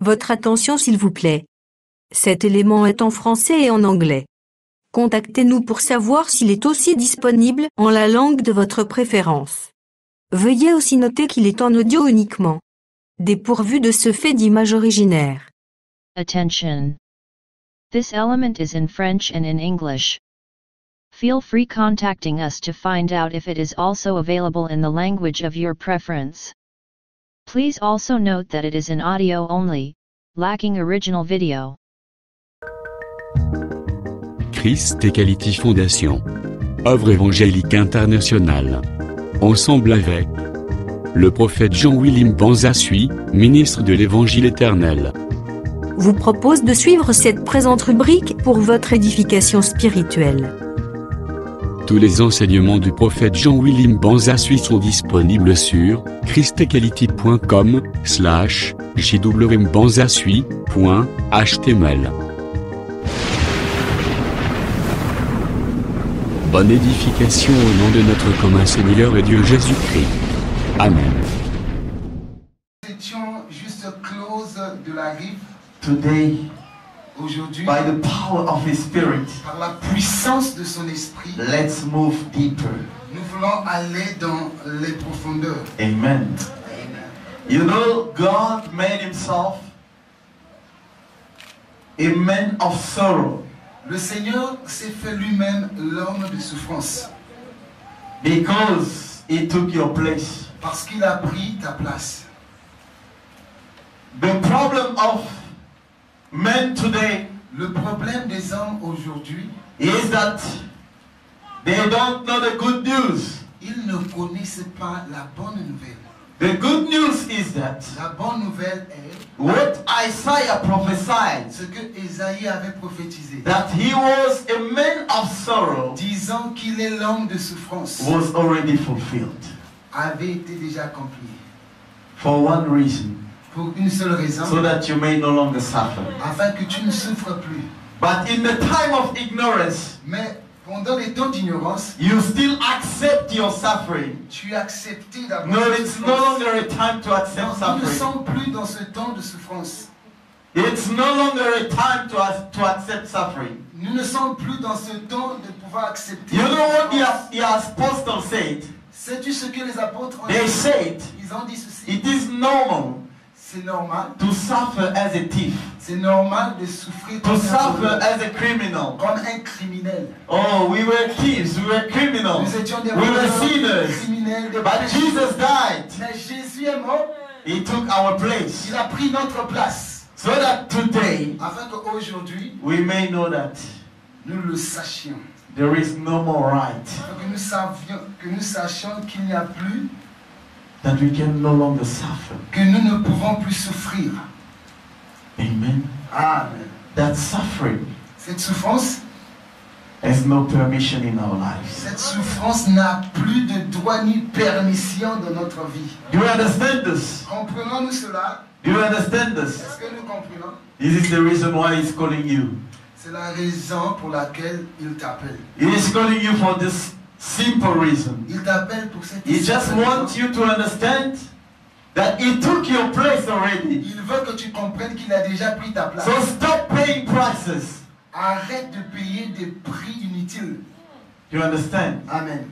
Votre attention s'il vous plaît. Cet élément est en français et en anglais. Contactez-nous pour savoir s'il est aussi disponible en la langue de votre préférence. Veuillez aussi noter qu'il est en audio uniquement, dépourvu de ce fait d'image originaire. Attention. This element is in French and in English. Feel free contacting us to find out if it is also available in the language of your preference. Please also note that it is in audio only, lacking original video. Christ Equality Fondation. Œuvre évangélique internationale. Ensemble avec le prophète Jean-William Banzassuy, ministre de l'Évangile éternel, Vous propose de suivre cette présente rubrique pour votre édification spirituelle. tous les enseignements du prophète Jean-William Banzassuy sont disponibles sur christequality.com/jwmbanzassuy.html. Bonne édification au nom de notre commun Seigneur et Dieu Jésus-Christ. Amen. Nous étions juste close de la rive Today, aujourd'hui by the power of His Spirit, par la puissance de son esprit. let's move deeper. Nous voulons aller dans les profondeurs. Amen. You know, God made Himself a man of sorrow Le Seigneur s'est fait lui-même l'homme de souffrance because He took your place. parce qu'il a pris ta place. The problem of men today Le problème des hommes aujourd'hui, is that they don't know the good news. ils ne connaissent pas la bonne nouvelle. The good news is that La bonne nouvelle est what Isaiah prophesied, ce que Ésaïe avait prophétisé, that he was a man of sorrow, disant qu'il est l'homme de souffrance, was already fulfilled. avait été déjà accompli. For one reason, Pour une seule raison, so that you may no longer suffer. afin que tu ne souffres plus. But in the time of ignorance, Mais pendant les temps d'ignorance, you still accept your suffering. tu as accepté d'avoir No, la it's no souffrance. longer a time to accept Nous ne suffering. sommes plus dans ce temps de souffrance. It's no longer a time to accept suffering. Nous ne sommes plus dans ce temps de pouvoir accepter. You la know what souffrance. the apostles said? Sais-tu ce que les apôtres ont They dit? said, Ils ont dit ceci. it is normal C'est normal. to suffer as a thief, C'est normal de souffrir to comme un suffer voleur, as a criminal. comme un criminel. Oh, we were thieves, we were criminals, Nous étions des we were voleurs, des sinners. criminels, des But pécheurs. Jesus died. Mais Jésus est mort. He took our place. Il a pris notre place. So that today Afin qu'aujourd'hui, we may know that nous le sachions. there is no more right, Afin que nous sachions qu'il n'y a plus, that we can no longer suffer. que nous ne pouvons plus souffrir. Amen. Amen. That suffering Cette souffrance, has no permission in our lives. cette souffrance n'a plus de droit ni permission dans notre vie. Do you understand this? Comprenons-nous cela? Do you understand this? Est-ce que nous comprenons? This is the reason why He's calling you. C'est la raison pour laquelle il t'appelle. He is calling you for this simple reason. Il t'appelle pour cette He just simple wants raison. you to understand that He took your place already. Il veut que tu comprennes qu'il a déjà pris ta place. So stop paying prices. Arrête de payer des prix inutiles. You understand? Amen.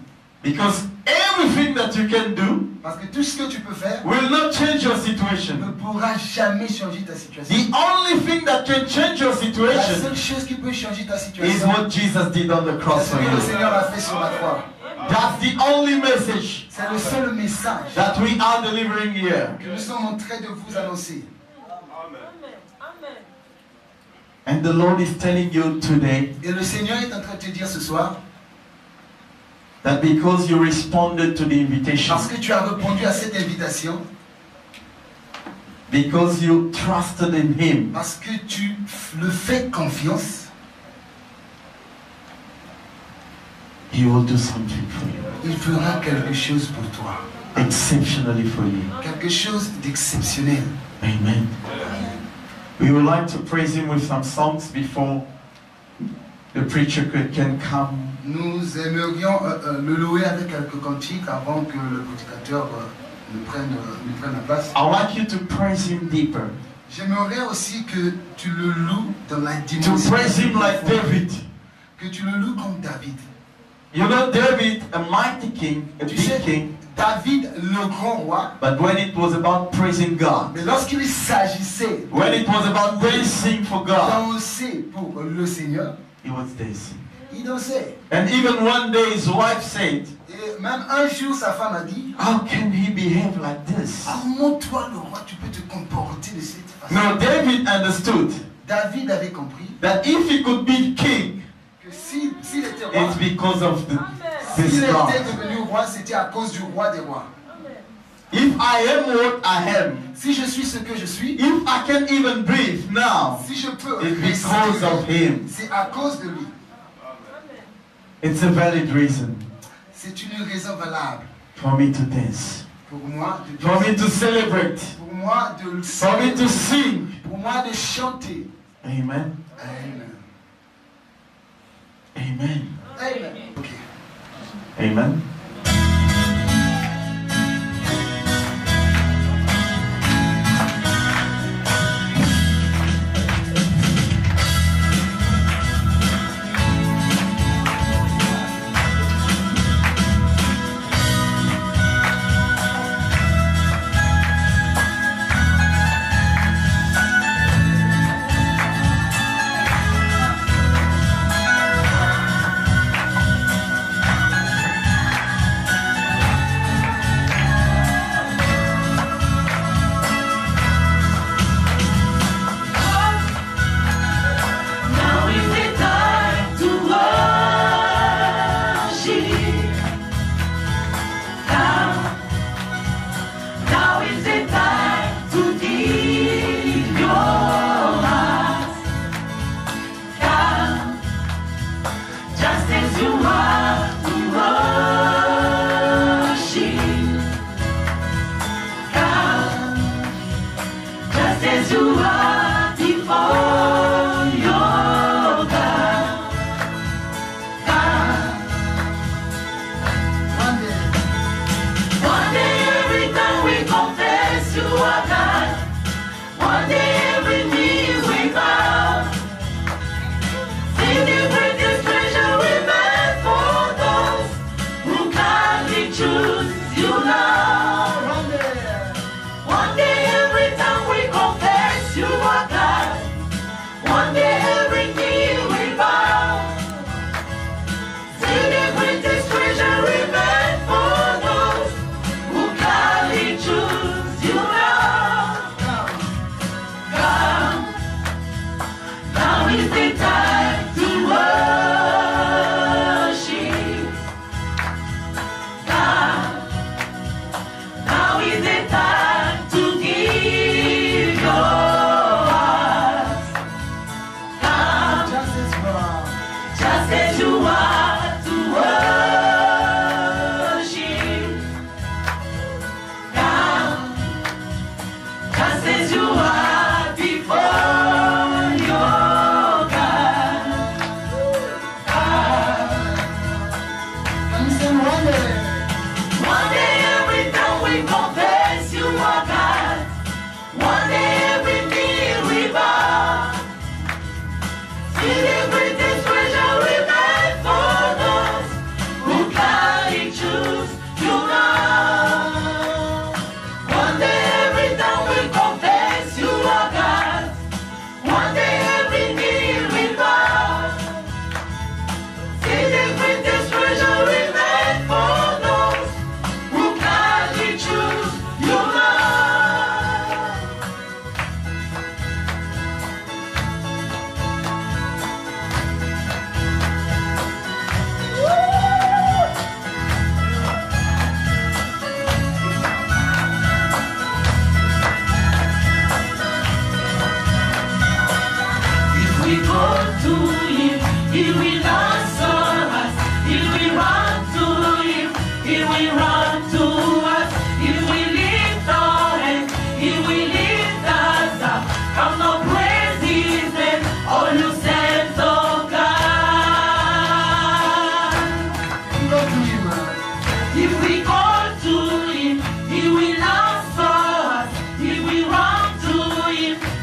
Because everything that you can do Parce que tout ce que tu peux faire will not change your ne situation. pourra jamais changer ta situation. The only thing that can change your La situation seule chose qui peut changer ta is situation, what Jesus did on the c'est cross ce for que le you. Seigneur a fait sur la croix. That's the only message C'est le seul message that we are delivering here. que nous sommes en train de vous annoncer. And the Lord is telling you today Et le Seigneur est en train de te dire ce soir, that because you responded to the invitation, parce que tu as répondu à cette invitation, because you trusted in Him, parce que tu le fais confiance, He will do something for you. il fera quelque chose pour toi. Exceptionally for you. Quelque chose d'exceptionnel. Amen. We would like to praise Him with some songs before the preacher can come. Nous aimerions le louer avec quelques cantiques avant que le prédicateur nous prenne la place. I would like you to praise Him deeper. J'aimerais aussi que tu le loues dans la To dimension. praise him like David. Que tu le loues comme David. You know, David, a mighty king, a Tu big sais, king, David, le grand roi, but when it was about praising God, mais lorsqu'il s'agissait when it was about dancing for God, danser pour le Seigneur, he was dancing. il dansait. And even one day his wife said, Et même un jour, sa femme a dit, how can he behave like this? comment toi, le roi, tu peux te comporter de cette façon? Now David understood David avait compris that if he could be king, que s'il était roi, it's because of this s'il était God. devenu roi, c'était à cause du roi des rois. If I am what I am, Si je suis ce que je suis, if I can even breathe now, si je peux it's because of respirer, him. c'est à cause de lui. It's a valid reason C'est une raison valable for me to dance, pour moi de for me to celebrate, pour moi de le for me to sing. pour moi de chanter. Amen. Amen. Amen. Amen. Ok. Amen. Now is the time to worship. Now is the time to give your heart. Come, just as you are to worship. Come, just as you are before your God. Come. One day every time we confess you are God. One day every knee we bow. See the greatest treasure remains for those who kindly choose you, Lord. One day every time we confess you are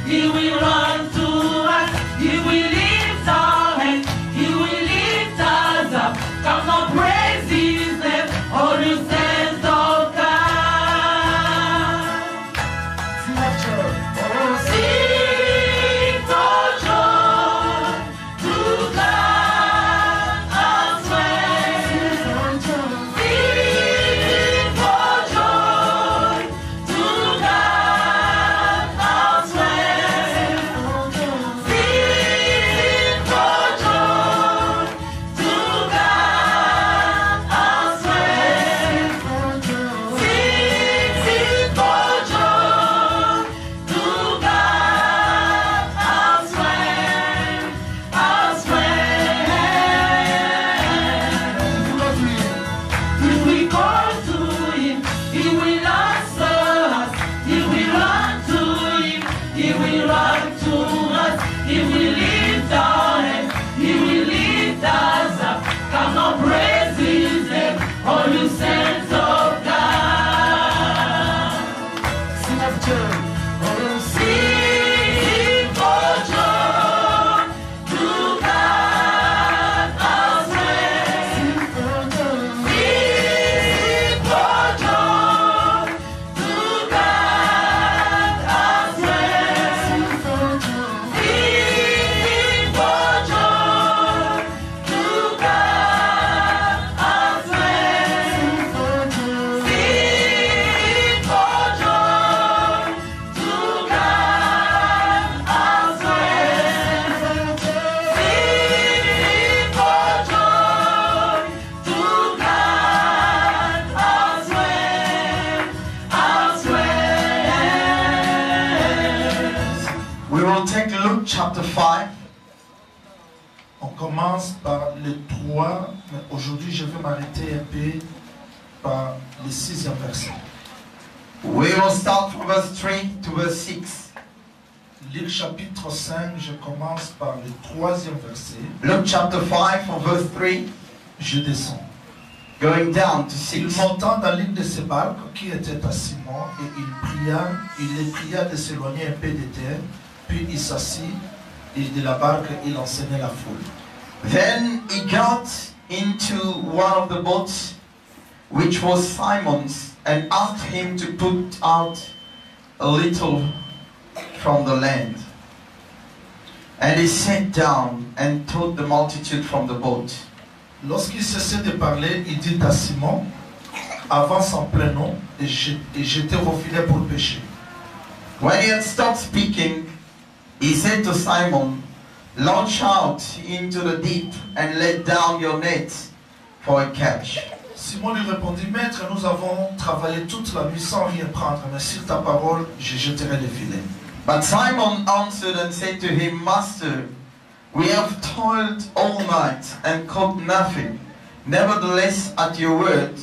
He will run to us. He will lift our hands. He will lift us up. Come on, praise His name. All you saints of God. Sing for joy to God our strength. Sing for joy to God our strength. Sing for joy to God our strength. Sing for joy to God our strength, our strength. If we call to Him, He will answer us. He will run to Him. He will run to us. He will lift our hands. He will lift us up. Come on, praise His name, all you saints of God. Sing for joy to God our strength. Sing for joy to God our strength. Sing for joy to God our strength. Sing for joy to God our strength. Sing for joy to God our strength, our strength. We will take Luke chapter 5. On commence par le 3, mais aujourd'hui je vais m'arrêter un peu par le 6e verset. We will start from verse 3 to verse 6. Luc chapitre 5, je commence par le 3e verset. Luke chapter 5 from verse 3 Je descends. going down to Il 6. monta dans l'une de ses barques qui était à Simon et il les pria de s'éloigner un peu de terre, puis il s'assit et de la barque il enseignait la foule. Then he got into one of the boats, which was Simon's, and asked him to put out a little from the land. And he sat down and taught the multitude from the boat. Lorsqu'il cessait de parler, il dit à Simon, avance en plein eau et jetez vos filets pour pêcher. When he had stopped speaking, he said to Simon, launch out into the deep and let down your nets for a catch. Simon lui répondit, Maître, nous avons travaillé toute la nuit sans rien prendre, mais sur ta parole, je jetterai les filets. But Simon answered and said to him, Master, we have toiled all night and caught nothing. Nevertheless, at your word,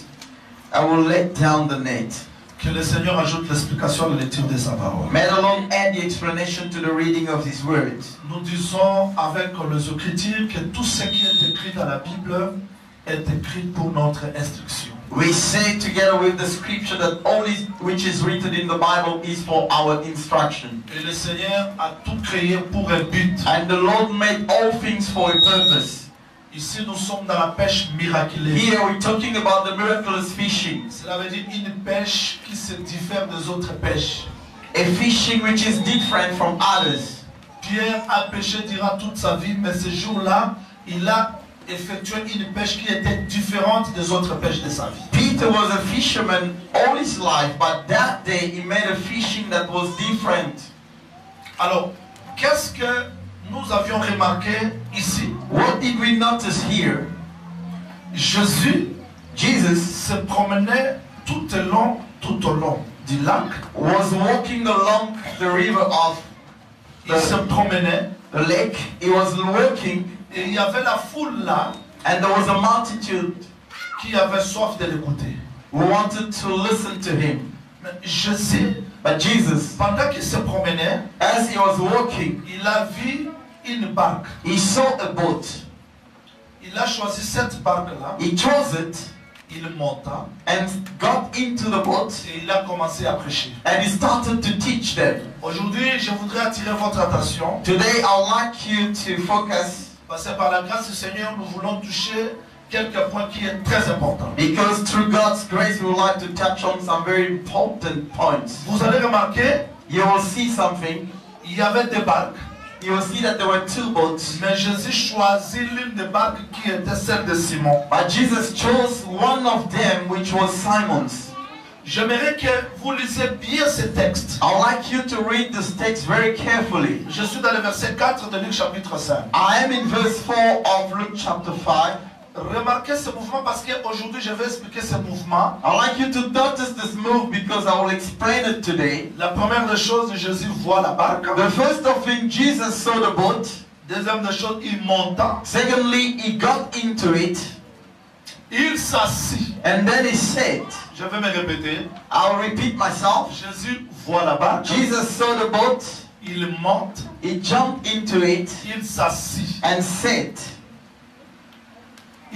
I will let down the net. Que le Seigneur ajoute l'explication de lecture de sa parole. May the Lord add the explanation to the reading of His words. Nous disons avec les Écritures que tout ce qui est écrit dans la Bible est écrit pour notre instruction. We say together with the scripture that all which is written in the Bible is for our instruction. Et le Seigneur a tout créé pour un but. And the Lord made all things for a purpose. Ici, nous sommes dans la pêche miraculeuse. Here we're talking about the miraculous fishing. Cela veut dire une pêche qui se diffère des autres pêches. A fishing which is different from others. Pierre a pêché durant toute sa vie, mais ce jour-là, il a effectué une pêche qui était différente des autres pêches de sa vie. Peter was a fisherman all his life, but that day he made a fishing that was different. Alors, qu'est-ce que nous avions remarqué ici? What did we notice here? Jesus Jesus se promenait tout au long du lac. was walking along the river of Il se promenait the lake. He was walking, et il y avait la foule là and there was a multitude qui avait soif de l'écouter. who wanted to listen to him. Mais Jésus, But Jesus, pendant qu'il se promenait, as he was walking, il a vu une barque. he saw a boat. Il a choisi cette barque-là He chose it, il monta and got into the boat et il a commencé à prêcher. and he started to teach them. Aujourd'hui, je voudrais attirer votre attention Today I'd like you to focus, parce que par la grâce du Seigneur, nous voulons toucher quelques points qui sont très importants. because through God's grace we would like to touch on some very important points. Vous allez remarquer, You will see something. il y avait des barques, You will see that there were two boats, mais Jésus choisit l'une des barques qui était celle de Simon. but Jesus chose one of them, which was Simon's. J'aimerais que vous lisiez bien ce texte. I'd like you to read this text very carefully. Je suis dans le verset 4 de Luc chapitre 5. I am in verse 4 of Luke chapter 5. Remarquez ce mouvement parce qu'aujourd'hui je vais expliquer ce mouvement. I'd like you to notice this move because I will explain it today. La première des choses, Jésus voit la barque. The first of thing, Jesus saw the boat. Deuxième des choses, il monta. Secondly, he got into it. Il s'assit. And then he said, Je vais me répéter. I'll repeat myself. Jésus voit la barque. Jesus saw the boat. Il monte. He jumped into it Il s'assit. and said,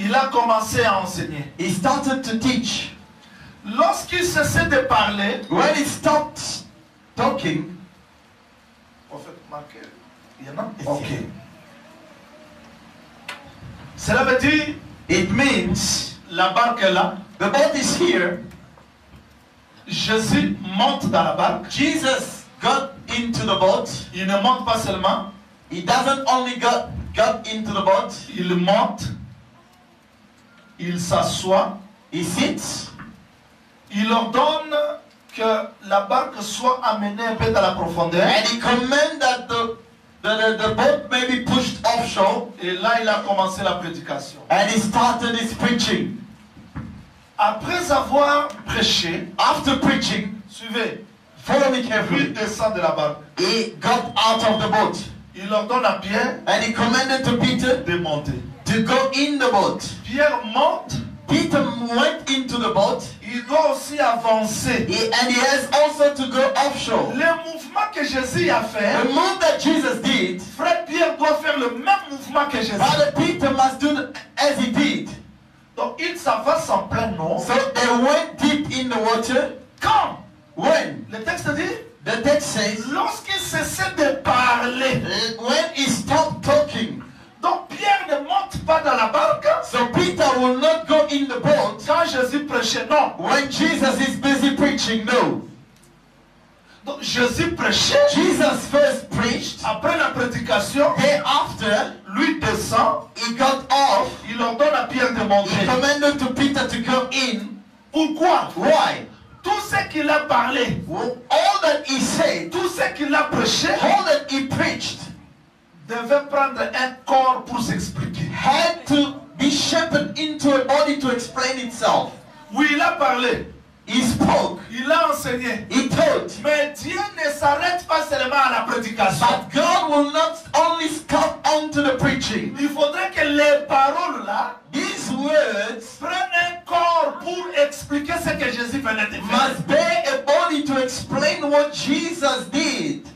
Il a commencé à enseigner. he started to teach. Lorsqu'il cessait de parler, When he stopped talking, prophète Marqué, il y en a? Ok. Cela veut dire, it means la barque est là. the boat is here. Jésus monte dans la barque. Jesus got into the boat. Il ne monte pas seulement, He doesn't only got into the boat, il monte, il s'assoit, he sits, il ordonne que la barque soit amenée un peu dans la profondeur. and he commands that the boat may be pushed offshore, Et là, il a commencé la prédication. and he started his preaching. Après avoir prêché, After preaching, suivez, follow me il carefully, descend de la barque. he got out of the boat, Il ordonne à Pierre and he commanded to Peter de monter. to go in the boat. Pierre monte, Peter went into the boat, il doit aussi avancer. and he has also to go offshore. Le mouvement que Jésus a fait, The move that Jesus did, frère Pierre doit faire le même mouvement que Jésus. Father Peter must do as he did. Donc il s'avance en plein nom. So they went deep in the water. Quand When? le texte dit, The text says, lorsqu'il cessait de parler. when he stopped talking. Donc Pierre ne monte pas dans la barque So Peter will not go in the boat quand Jésus prêchait. Non. when Jesus is busy preaching. No. Donc Jésus prêchait. Jesus first preached. Après la prédication, Thereafter, lui descend. he got off. Il ordonne à Pierre de He monter. commanded to Peter to go in. Pourquoi? Why? Tout ce qu'il a parlé, Well, all that he said, tout ce qu'il a prêché, all that he preached, devait prendre un corps pour s'expliquer. had to be shepherded into a body to explain itself. Oui, il a parlé, He spoke. il a enseigné. He taught. Mais Dieu ne s'arrête pas seulement à la prédication. But God will not only stop onto the preaching. Il faudrait que les paroles là These words prennent un corps pour expliquer ce que Jésus venait de faire. must bear a body to explain what Jesus did.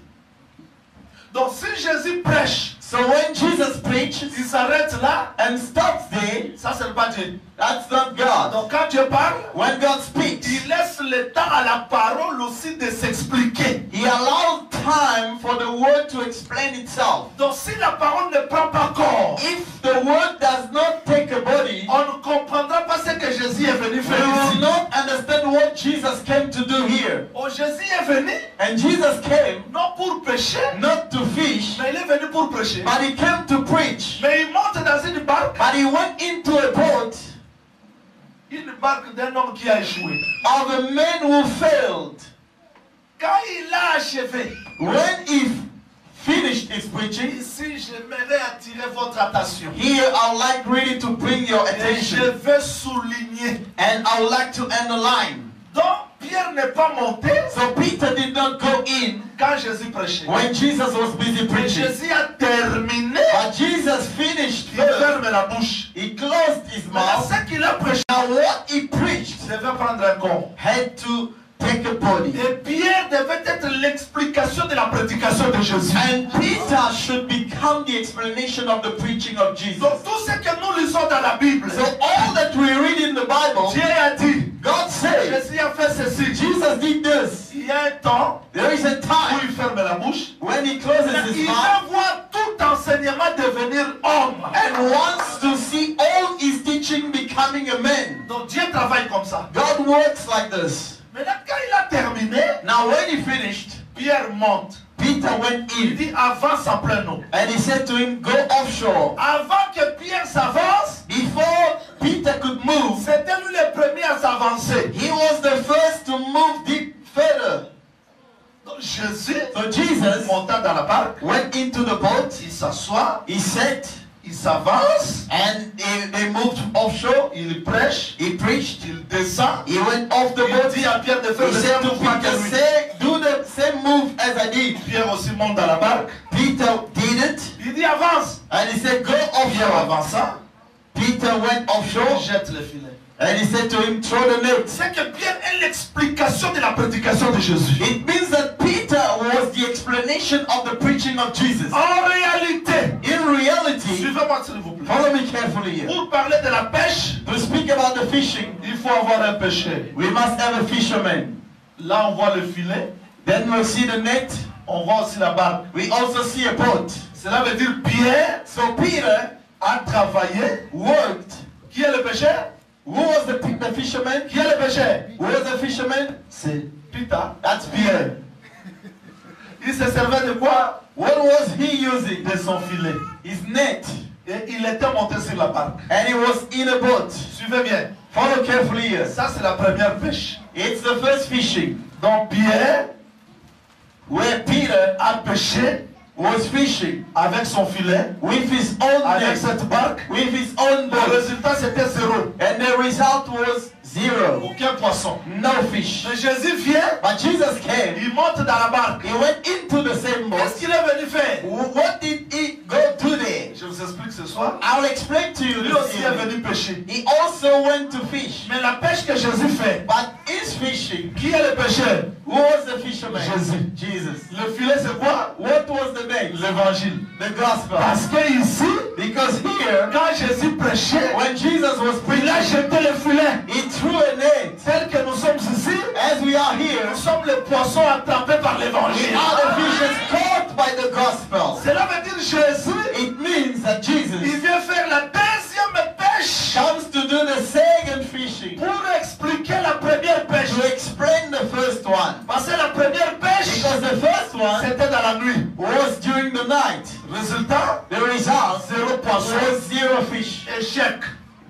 Donc si Jésus prêche, So when Jesus preaches il s'arrête là, and stops there, ça c'est pas Dieu. that's not God. Donc quand Dieu parle, When God speaks, il laisse le temps à la parole aussi de s'expliquer. He allows time for the word to explain itself. Donc si la parole ne prend pas corps, If the word does not take a body, on ne comprendra pas ce que Jésus est venu we faire will ici. not understand what Jesus came to do here. Oh, Jésus est venu And Jesus came non pour pécher, not to fish, mais il est venu pour prêcher. but He came to preach. Mais il monte dans une barque d'un homme qui a échoué. Of a man who failed. Quand il a achevé, When he finished his preaching, ici j'aimerais attirer votre attention. here I would like really to bring your Et je attention, vais souligner. and I would like to underline. Donc Pierre n'est pas monté So Peter did not go in quand Jésus prêchait. when Jesus was busy Mais preaching. Jésus a terminé. But Jesus finished Il first. ferme la bouche. He closed his Maintenant, mouth. ce qu'il a prêché Now what he preached devait prendre un corps. had to take a body. Et Pierre devait être l'explication de la prédication de Jésus. And Peter should become the explanation of the preaching of Jesus. Donc tout ce que nous lisons dans la Bible, So all that we read in the Bible, Dieu a dit, God said, Jésus a fait ceci. Jesus did this. Il y a un temps There is a où time il ferme la bouche. when he closes his Il mouth va voir tout enseignement devenir homme. and wants to see all his teaching becoming a man. Donc Dieu travaille comme ça. God works like this. Maintenant quand il a terminé, Now when he finished, Pierre monte. Peter went Il in dit avance en plein eau. and he said to him, go offshore. Avant que Pierre s'avance, Before Peter could move, c'était lui le premier à s'avancer. he was the first to move deep further. Donc Jésus, So Jesus montant dans la barque, went into the boat, il s'assoit, he sat, il s'avance, and they moved offshore. il prêche, He preached, il descend. he went off the Il boat. dit à Pierre de faire He le said même to mouvement Peter, que lui. say, do the same move as I did. Pierre aussi monte dans la barque. Peter did it, Il dit avance. and he said, go Pierre offshore. avança, Peter went il offshore, jette le filet. and he said to him, throw the net. C'est que Pierre est l'explication de la prédication de Jésus. It means that Peter was the explanation of the preaching of Jesus. En réalité, In reality, suivez-moi s'il vous plaît. follow me carefully here. Pour parler de la pêche, To speak about the fishing, il faut avoir un pêcheur. we must have a fisherman. Là, on voit le filet, Then we'll see the net. on voit aussi la barque. We also see a boat. Cela veut dire Pierre So Peter a travaillé. worked. Qui est le pêcheur? Who was the fisherman? Qui est le pêcheur? Who was the fisherman? C'est Peter. That's Peter. Il se servait de quoi? What was he using? De son filet. His net. Et il était monté sur la barque. And he was in a boat. Suivez bien. Follow carefully here. Ça, c'est la première pêche. It's the first fishing. Donc Pierre Where Peter a pêché was fishing avec son filet, with his own avec net. cette barque. With his own Le boat. résultat, c'était zéro. And the result was zero. Aucun poisson. No fish. Mais Jésus vient, But Jesus came. il monte dans la barque. He went into the same boat. Qu'est-ce qu'il est venu faire? What did he go to there? Je vous explique ce soir. I'll explain to you Lui this aussi est evening. venu pêcher. He also went to fish. Mais la pêche que Jésus fait, But his fishing, qui est le pêcheur? who was the fisherman? Jésus. Jesus. Le filet, c'est quoi? What was the name? L'évangile. The gospel. Parce que ici, Because here, quand Jésus prêchait, when Jesus was il a preaching, jeté le filet. he threw a net. Tel que nous sommes ici, As we are here, nous sommes les poissons attrapés par we l'évangile. are the fishes caught by the gospel. Cela veut dire Jésus, It means that il Jesus vient faire la deuxième pêche comes to do the second fishing, pour expliquer la première pêche. to explain the first one. Parce que la première pêche, Because the first one c'était dans la nuit. was during the night. Résultat, The result zéro poisson. was zero fish. Échec.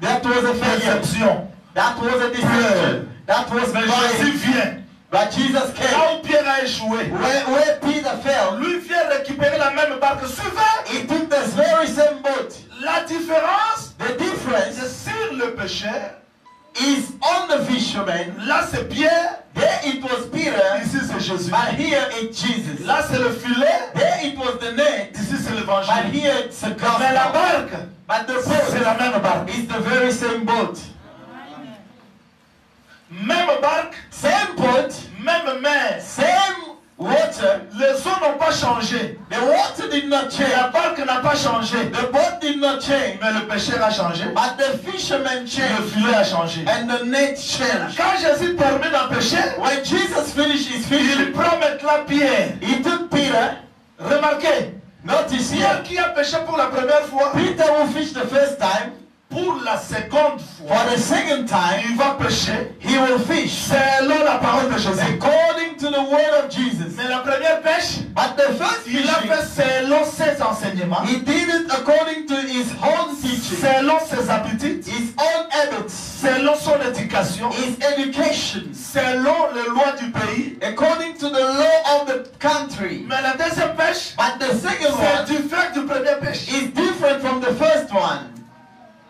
That was a failure. Déception. That was a deception. That was Mais Jésus lying. vient. But Jesus came. Là où Pierre a échoué, Where Peter fell, lui vient récupérer la même barque. Suivez. he took this very same boat. La différence, The c'est difference sur le pêcheur. is on the fisherman. Là, c'est Pierre. There it was Peter, Ici, c'est Jésus. but here it's Jesus. Là, c'est le filet. There it was the net, Ici, c'est but l'évangile. here it's the Mais la gospel. barque, But the c'est boat la même barque. is the very same boat. Même barque, Same boat, même mer. same water. Les eaux n'ont pas changé. The water did not La change. barque n'a pas changé. The boat did not change. Mais le pêcheur a changé. But the fisherman Le changed. filet a changé. And the net changed. Quand Jésus termine à pêcher, When Jesus finished his il fishing, prend maintenant Pierre. he took Peter. Remarquez, Notice Pierre here, qui a pêché pour la première fois, Peter who fished the first time, pour la seconde fois, for the second time, il va pêcher he will fish selon la parole de Jésus. according to the word of Jesus. Mais la première pêche, But the first il a fait fishing, selon ses enseignements, he did it according to his own teaching, selon ses habitudes, his own habits, selon son éducation, his education, selon les lois du pays. according to the law of the country. Mais la deuxième pêche, But the second c'est one différent du premier pêche. is different from the first one.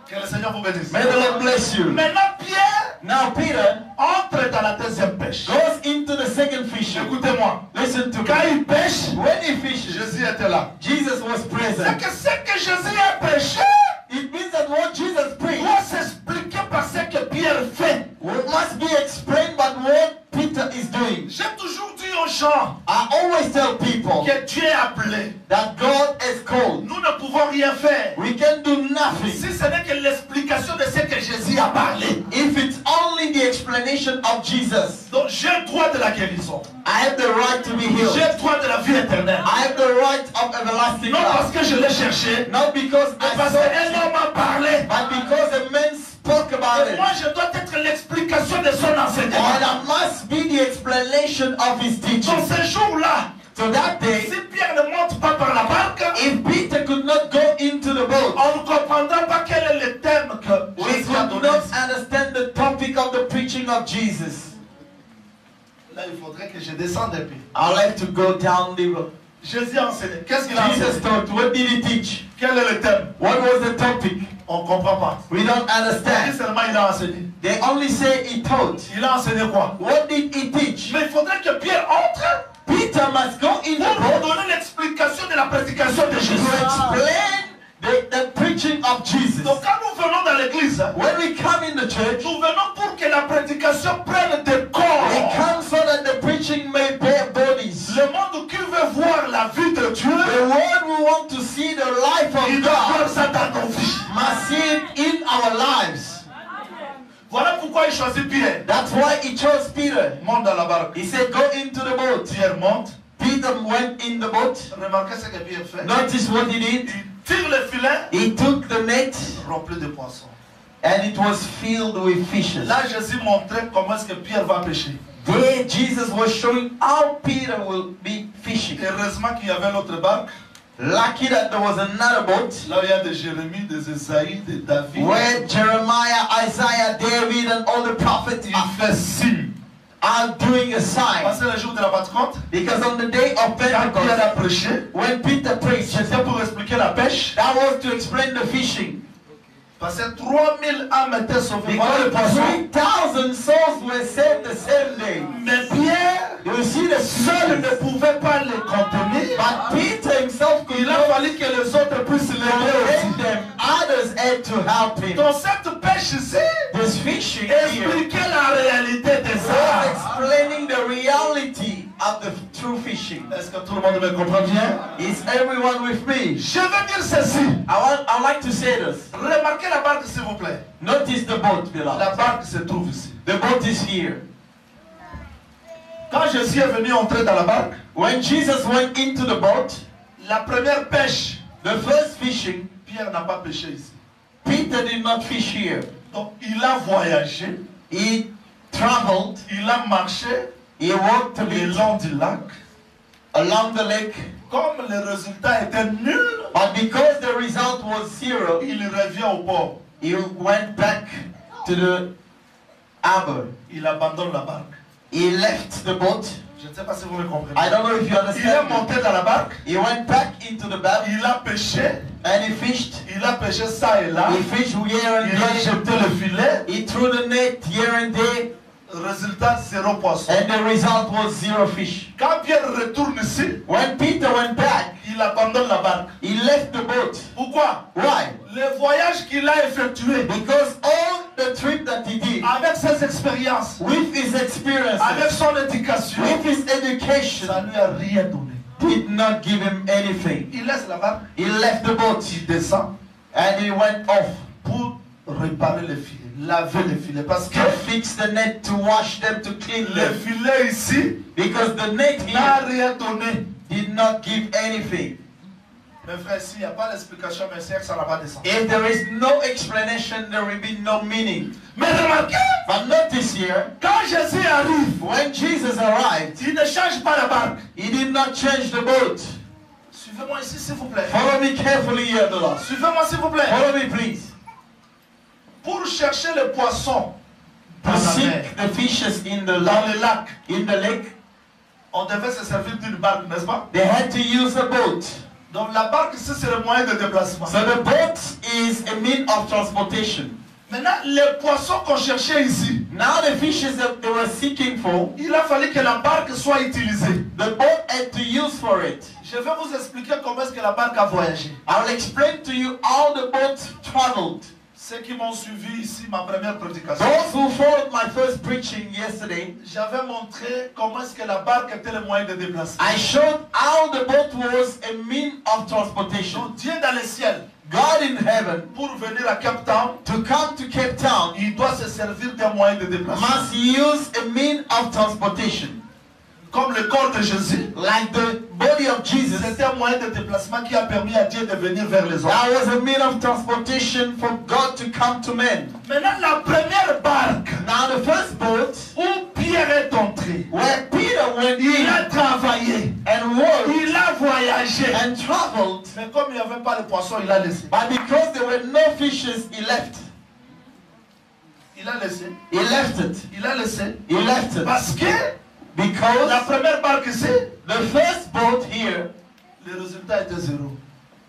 Que le Seigneur vous bénisse. May the Lord bless you. Maintenant, Pierre Now Peter entre dans la deuxième pêche. goes into the second fishing. Écoutez-moi. Listen to Quand me. il pêche, When he fishes, Jésus était là. Jesus was C'est present. que ce que Jésus a prêché It means that what Jesus preached doit s'expliquer par ce que Pierre fait. must be explained by what Peter is doing. Dieu est appelé, that God is called, nous ne pouvons rien faire. we can do nothing Si ce n'est que l'explication de ce que Jésus a parlé. if it's only the explanation of Jesus. Donc j'ai le droit de la guérison. I have the right to be healed. J'ai le droit de la vie éternelle. I have the right of everlasting Non parce life. que je l'ai cherché, Not because mais I parce saw qu'un it, homme a parlé. but because a man spoke about Et it. moi je dois être l'explication de son And enseignement. I must be the explanation of his Dans teaching. ce jour-là, So that day, si Pierre ne monte pas par la barque, if Peter could not go into the boat, on ne comprendra pas quel est le thème que we Jésus a could donné. not understand the topic of the preaching of Jesus. Là, il faudrait que je descende un peu. I'll have to go down the road. Jésus a enseigné. Qu'est-ce qu'il a Jesus enseigné? taught. What did he teach? Quel est le thème? What was the topic? On ne comprend pas. We don't Il understand. seulement il a enseigné. They only say he taught. Il a enseigné quoi? What did he teach? Mais il faudrait que Pierre entre Peter must go in the pour nous boat donner l'explication de la prédication de to Jésus. explain the preaching of Jesus. Donc quand nous venons dans l'église, When we come in the church, nous venons pour que la prédication prenne des we corps. come so that the preaching may bear bodies. Le monde qui veut voir la vie de Dieu, The world who want to see the life il of doit voir God ça dans nos vies. must see it in our lives. Voilà pourquoi il choisit Pierre. That's why he chose Peter. Monte dans la barque. He said, go into the boat. Pierre monte. Peter went in the boat. Remarquez ce que Pierre fait. Notice what he did. Il tire le filet He took the net rempli de poissons. and it was filled with fishes. Là, Jésus montrait comment est-ce que Pierre va pêcher. There Jesus was showing how Peter will be fishing. Heureusement qu'il y avait l'autre barque. Lucky that there was another boat Là, il y a de Jérémie, des Esaïe, de David. where Jeremiah, Isaiah, David and all the prophets Il fait signe. are doing a sign. Parce que le jour de la Pentecôte, Because on the day of quand Pierre Pentecost, a prêché, when Peter preached, c'était pour expliquer la pêche. that was to explain the fishing. Parce que 3000 âmes étaient sauvées. Voilà le Because poisson. 3,000 souls were saved the same day. Mais Pierre, You see the seul ne fishes. pouvait pas les contenir. But Peter himself could Il a not fallu que les autres puissent l'aider contain aussi. them. Others had to help him. Dans cette pêche ici, This fishing here expliquer la réalité des was âmes. explaining the reality of the true fishing. Est-ce que tout le monde me comprend bien? Is everyone with me? Je veux dire ceci. I'd like to say this. Remarquez la barque, s'il vous plaît. Notice the boat, La beloved. barque se trouve ici. The boat is here. Quand Jésus est venu entrer dans la barque, When Jesus went into the boat, la première pêche, the first fishing, Pierre n'a pas pêché ici. Peter did not fish here. Donc il a voyagé, He traveled, il a marché he walked a le bit long du lac. along the lake, Comme le résultat était nul, but because the result was zero, il revient au port. he went back to the harbor. Il abandonne la barque. He left the boat. Je ne sais pas si vous me comprenez. I don't know if you Il est understand. monté dans la barque, He went back into the boat il a pêché, and he fished. il a pêché ça et là, He fished here and il a there. jeté le filet, He threw the net here and there, résultat zéro poisson. and the result was zero fish. Quand Pierre retourne ici, When Peter went back, il abandonne la barque. he left the boat. Pourquoi? Why? Le voyage qu'il a effectué Because all the trip that he did, avec ses expériences, with his experiences, avec son éducation, with his education, ça lui a rien donné. did not give him anything. Il laisse la barque, He left the boat il descend and he went off pour réparer les filets, laver les filets. Parce que to fix the net, to wash them, to clean les them. filets ici Because the net n'a here rien donné. did not give anything. Mes frères, s'il n'y a pas d'explication, mais c'est que ça n'a pas descendu. If there is no explanation, there will be no meaning. Mais remarquez, But notice here, quand Jésus arrive, when Jesus arrived, il ne change pas la barque. he did not change the boat. Suivez-moi ici, s'il vous plaît. Follow me carefully here, beloved. Suivez-moi, s'il vous plaît. Follow me, please. Pour chercher le poisson dans To la mer, seek the fishes in the dans le lac, lake, on devait se servir d'une barque, n'est-ce pas? they had to use a boat. Donc la barque ici, c'est le moyen de déplacement. So the boat is a mean of transportation. Maintenant, les poissons qu'on cherchait ici, Now the fishes that they were seeking for, il a fallu que la barque soit utilisée. the boat had to use for it. Je vais vous expliquer comment est-ce que la barque a voyagé. I'll explain to you how the boat traveled. Ceux qui m'ont suivi ici, ma première prédication, Those who followed my first preaching yesterday, j'avais montré comment est-ce que la barque était le moyen de déplacement. I showed how the boat was a mean of transportation. Donc Dieu dans le ciel, God in heaven, pour venir à Cape Town, to come to Cape Town, il doit se servir d'un moyen de déplacement. must use a mean of transportation. Comme le corps de Jésus, Like the body of Jesus, c'était un moyen de déplacement qui a permis à Dieu de venir vers les hommes. that was a mean of transportation for God to come to men. Maintenant, la première barque Now the first boat, où Pierre est entré, where Peter went il in a travaillé, and worked il a voyagé. and traveled, Mais comme il n'y avait pas de poisson, il a laissé. but because there were no fishes, he left. Il a laissé. He left it. Il a laissé. He left it. Parce que la Because première barque ici, the first boat here le résultat était zéro.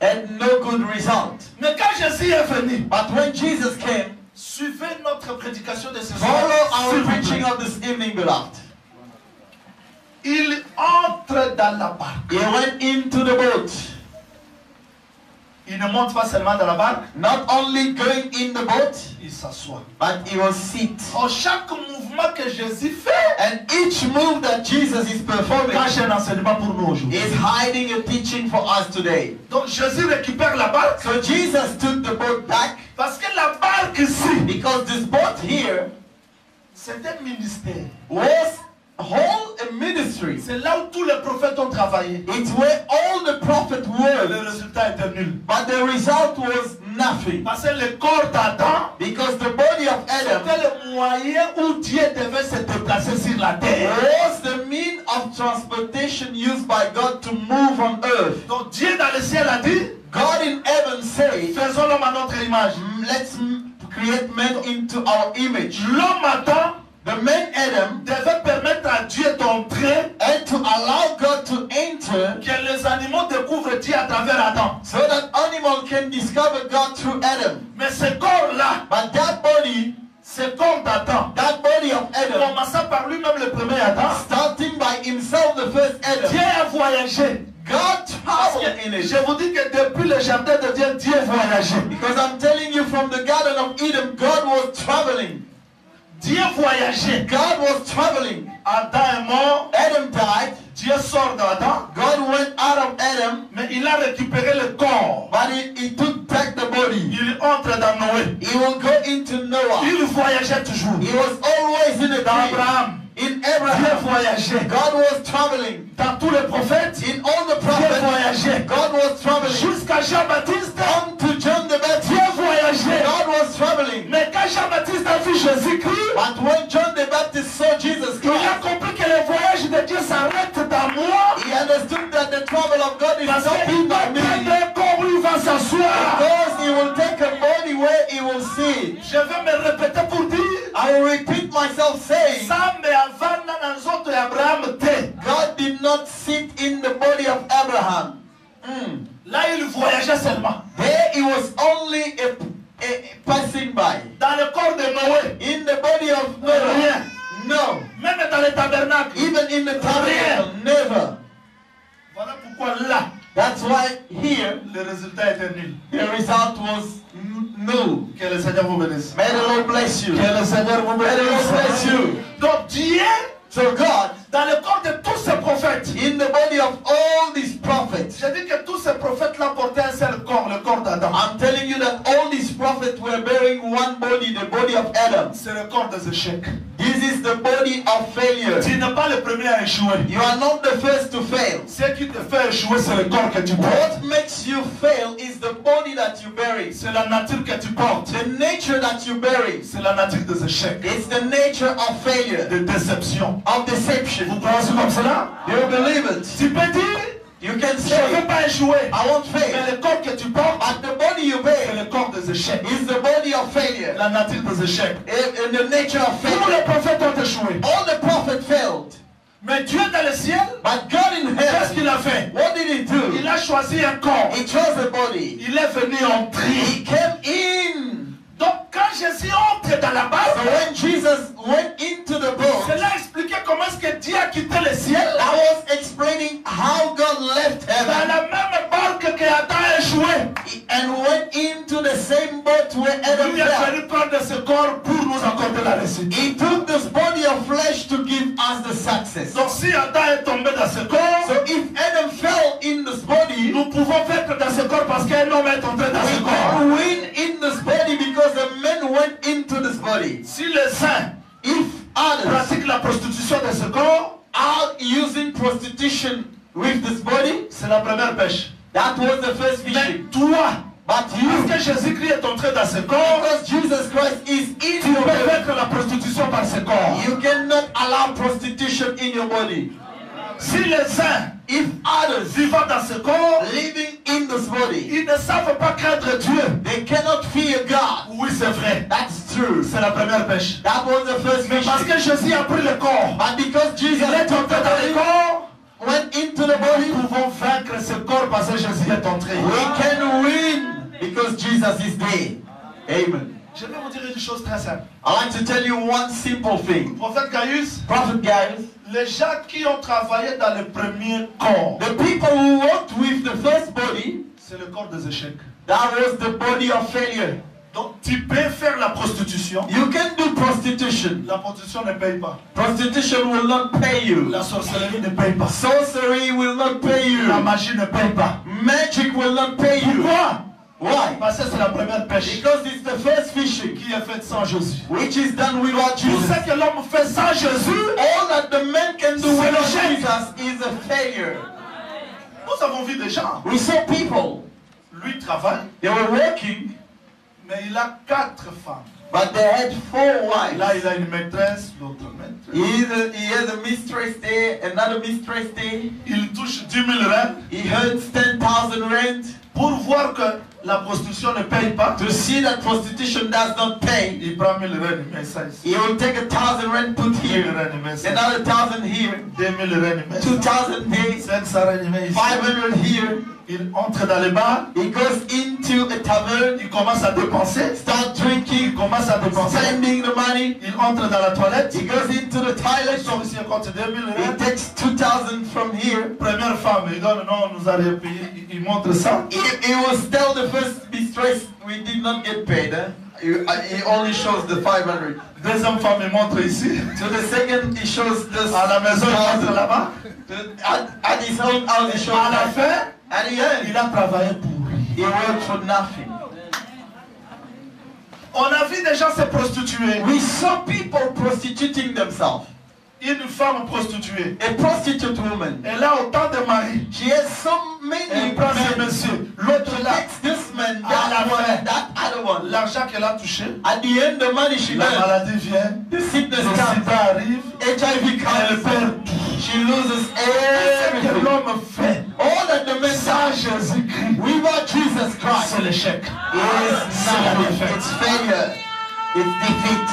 had no good result. Mais quand Jésus est venu, But when Jesus came, suivez notre prédication de ce soir. follow our s'il vous plaît. preaching of this evening, beloved. Il entre dans la barque. He went into the boat. Il ne monte pas seulement dans la barque, Not only going in the boat, il s'assoit. but he was seated. En chaque mouvement que Jésus fait, And each move that Jesus is performing cache un enseignement pour nous aujourd'hui. is hiding a teaching for us today. Donc Jésus récupère la barque So Jesus took the boat back parce que la barque ici, because this boat here c'est un ministère. was whole a ministry. C'est là où tous les prophètes ont travaillé. It's where all the prophets Le were, résultat était nul. but the result was nothing. Parce que le corps d'Adam, Because the body of Adam c'était le moyen où Dieu devait se déplacer sur la terre. was the mean of transportation used by God to move on earth. Donc Dieu dans le ciel a dit, God in heaven said, faisons l'homme à notre image. let's create men into our image. L'homme Adam The man Adam, devait permettre à Dieu d'entrer, and to allow God to enter que les animaux découvrent Dieu à travers Adam. so that animal can discover God through Adam. Mais ce corps-là, But that body ce corps d'Adam, of Adam, commençant par lui-même le premier Adam, starting by himself, the first Dieu Adam, a voyagé. God Parce traveled in que it. je vous dis que depuis le jardin de Dieu, Dieu a voyagé. Because I'm telling you, from the Garden of Eden, God was traveling. Dieu voyageait. God was traveling. Adam est mort. Adam died. Dieu sort d'Adam. God went out of Adam, Mais il a récupéré le corps. but he took back the body. Il entre dans Noé. He will go into Noah. Il voyageait toujours. He was always in a Dans dream. Abraham. In Dieu Abraham, voyageait. God was traveling. Dans tous les prophètes, In all the Dieu prophets, voyageait. God was traveling. Jusqu'à Jean-Baptiste, Come to John the Baptist, Dieu voyageait. God was traveling. Mais quand Jean-Baptiste a vu Jésus-Christ, But when John the Baptist saw Jesus il a Christ, compris que le voyage de Dieu s'arrête dans moi. he understood that the travel of God is Parce not qu'il in va me. prendre un corps où il va s'asseoir. Because he will take a body where he will sit. Je vais me répéter pour dire, I will repeat myself saying, ça me avana dans zoto ya Abraham te. God did not sit in the body of Abraham. Là, il voyageait seulement. There he was only a passing by. Dans le corps de Noé, In the body of Noah, rien. no. Même dans le tabernacle. Even in the tabernacle, never. Voilà pourquoi là, That's why here le résultat était nul. the result was null. Que le Seigneur vous bénisse. May the Lord bless you. Que le Seigneur vous May the Lord bless bénisse. you. Donc Dieu, So God, dans le corps de tous ces prophètes, in the body of all these prophets, j'ai dit que tous ces prophètes-là portaient un seul corps, le corps d'Adam. I'm telling you that all these prophets were bearing one body, the body of Adam. C'est le corps des échecs. This is the body of failure. Tu n'es pas le premier à échouer. You are not the first to fail. Ce qui te fait échouer, c'est le corps que tu portes. What makes you fail is the body that you bury. C'est la nature que tu portes. The nature that you bury. C'est la nature des échecs, It's the nature of failure, des déceptions. of deception. Vous pensez comme cela? Do you believe it? Tu peux dire, You can je ne say, veux pas échouer. I won't Mais fail. le corps que tu portes, But the body you c'est bear le corps des échecs. is the body of failure. La nature des échecs. In the nature of Tous failure. les prophètes ont échoué. All the prophets failed. Mais Dieu dans le ciel, But God in qu'est-ce heaven, qu'il a fait? what did he do? Il a choisi un corps. He chose a body. Il est venu entrer. He came in. Donc quand Jésus entre dans la So barque, when Jesus went into the boat, cela expliquait comment est-ce que Dieu a quitté le ciel I was explaining how God left dans heaven la même barque que Adam a échoué. And went into the same boat where Adam Lui est fell. venu prendre ce corps pour nous accorder la réussite. He took this body of flesh to give us the success. Donc si Adam est tombé dans ce corps, So if Adam fell in this body, nous pouvons vaincre dans ce corps parce qu'un homme est entré dans ce we corps. can win in this body because a man went into this body. Si les saints If others pratiquent la prostitution de ce corps, are using prostitution with this body, c'est la première pêche. that was the first Mais fishing. toi, But parce you, que Jésus-Christ est entré dans ce corps, because Jesus Christ is in tu your peux body, vaincre la prostitution par ce corps. you cannot allow prostitution in your body. Si les saints If others vivant dans ce corps, living in this body, ils ne savent pas craindre Dieu. they cannot fear God. Oui, c'est vrai. That's true. C'est la première pêche. That was the first Mais parce fishing. que Jésus a pris le corps, But because Jesus il est took entré the dans le body, corps, went into the body, nous pouvons vaincre ce corps parce que Jésus est entré. we can win because Jesus is there. Amen. Je vais vous dire une chose très simple. I like to tell you one simple thing. Prophète Gaius, Prophet Gaius, les gens qui ont travaillé dans le premier corps, the people who worked with the first body, c'est le corps des échecs. that was the body of failure. Donc tu peux faire la prostitution. You can do prostitution. La prostitution ne paye pas. Prostitution will not pay you. La sorcellerie ne paye pas. Sorcery will not pay you. La magie ne paye pas. Magic will not pay you. Pourquoi? Why? Parce que c'est la première pêche Because it's the first fishing qui est faite sans Jésus. which is done without Tout Jesus. ce que l'homme fait sans Jésus, All that the man can do C'est without l'échec. Jesus is a failure. nous avons vu des gens. We saw people, Lui travaille, they were working, mais il a 4 femmes. but they had 4 Là, wives. il a une maîtresse, l'autre maîtresse. He has a mistress there, another mistress there. Il touche 10 000 rentes He earns 10,000 rent. pour voir que la prostitution ne paye pas. To see that prostitution does not pay, Il prend 1000 rentes, il met ça ici. he will take 1,000 rent put 1000 here, rentes, il met ça. another 1,000 here, 2000 rentes, il met ça. 2,000 there, 500 rentes, il met ici. 500 here. Il entre dans les bars, He goes into a tavern, il commence à dépenser. start Il drinking, commence à dépenser. spending the money. Il entre dans la toilette. He goes into the Il toilet. sort ici, il compte 2000 He rentes. takes 2,000 from here. Première femme, il donne non, on nous a rien payé. Il montre ça. He will tell the first mistress, we did not get paid. He only shows the 500. Deuxième femme, il montre ici. To the second, he shows this. À la maison, il montre 1,000. là-bas. At his own house, he shows À la that. fin, At the end, il a travaillé pour lui. he worked for nothing. On a vu des gens se prostituer. We saw people prostituting themselves. Une femme prostituée. A prostitute woman. Elle a autant de maris. She has so many Elle prend ce men. monsieur. L'autre là, Takes this man, À la that one, fin. that other one. l'argent qu'elle a touché, At the end, the money she la earned, maladie vient, the sickness le comes, sida arrive, HIV elle comes, perd tout. she loses Ce que everything. l'homme fait All that the man sans does Jésus-Christ, without Jesus Christ c'est l'échec. is nothing. It's failure. It's defeat.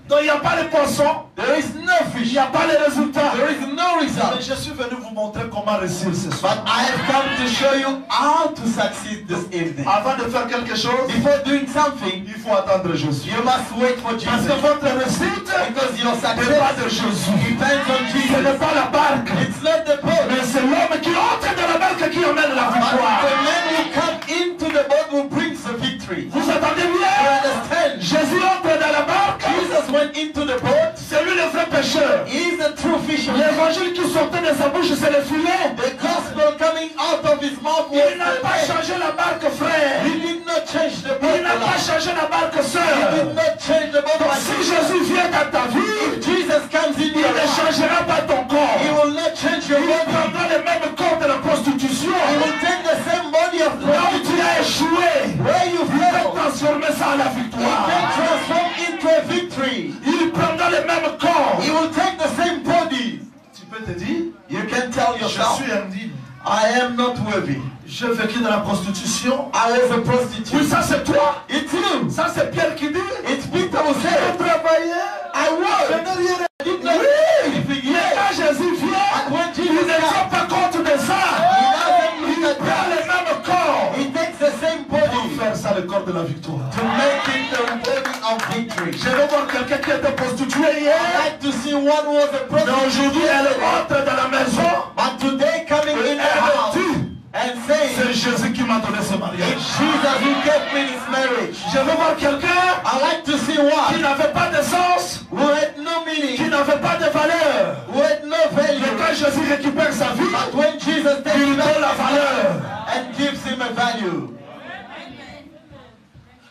Donc il n'y a pas de poisson, There is no il fish. n'y a pas de résultat. There is no Mais result. je suis venu vous montrer comment réussir ce But soir. I have come to show you how to succeed this evening. Avant de faire quelque chose, Before doing something, il faut attendre Jésus. you must wait for Parce Jesus. que votre réussite Because your ne dépend success de Jésus. depends on Ce Jesus. n'est pas la barque, It's not the boat. mais c'est l'homme qui entre dans la barque qui emmène la But victoire. the man who comes into the boat who brings the victory. Vous entendez You bien? understand? Jésus entre dans la barque, Jesus went into the boat. c'est lui le vrai pécheur. He is the true fisherman. L'évangile qui sortait de sa bouche, c'est le filet. The gospel coming out of his mouth was Il n'a pas the changé la barque, frère. He did not change the boat. Il n'a pas changé la barque, He sœur. did not change the boat. Donc si Jésus vient dans ta vie, If Jesus comes in il your ne life, changera pas ton corps. He will not change your Il body. prendra le même corps de la prostitution. He will take the same body of Là où tu prostitution as échoué, where you il va fell. transformer ça en la He victoire. can transform into a victory. Il prendra le même corps. He will take the same body. Tu peux te dire, You can tell je yourself, suis indigne. I am not worthy. J'ai vécu dans la prostitution. I was a Oui, prostitute. ça c'est toi. It's you. Ça c'est Pierre qui dit. It's Peter who J'ai said, travaillé. I Je was. n'ai rien. I did not Oui. do anything Mais yet. quand Jésus vient, And when il Jesus ne tient comes, pas compte de ça. He doesn't Il look at prend le that. même corps. He takes the same Pour body faire ça le corps de la victoire. to make it the body of victory. Je veux voir quelqu'un qui était prostitué I hier. like to see one was a Mais aujourd'hui, elle prostitute, entre dans la maison. but today coming in Elle the house, tue. and and saying, c'est Jésus qui m'a donné ce it's mariage. Jesus who gave me this marriage. Je veux voir quelqu'un I like to see qui one n'avait pas de sens, who had no qui meaning, n'avait pas de valeur. who had no Mais value. quand Jésus récupère sa vie, But when Jesus il takes lui back donne la valeur. and gives him a value.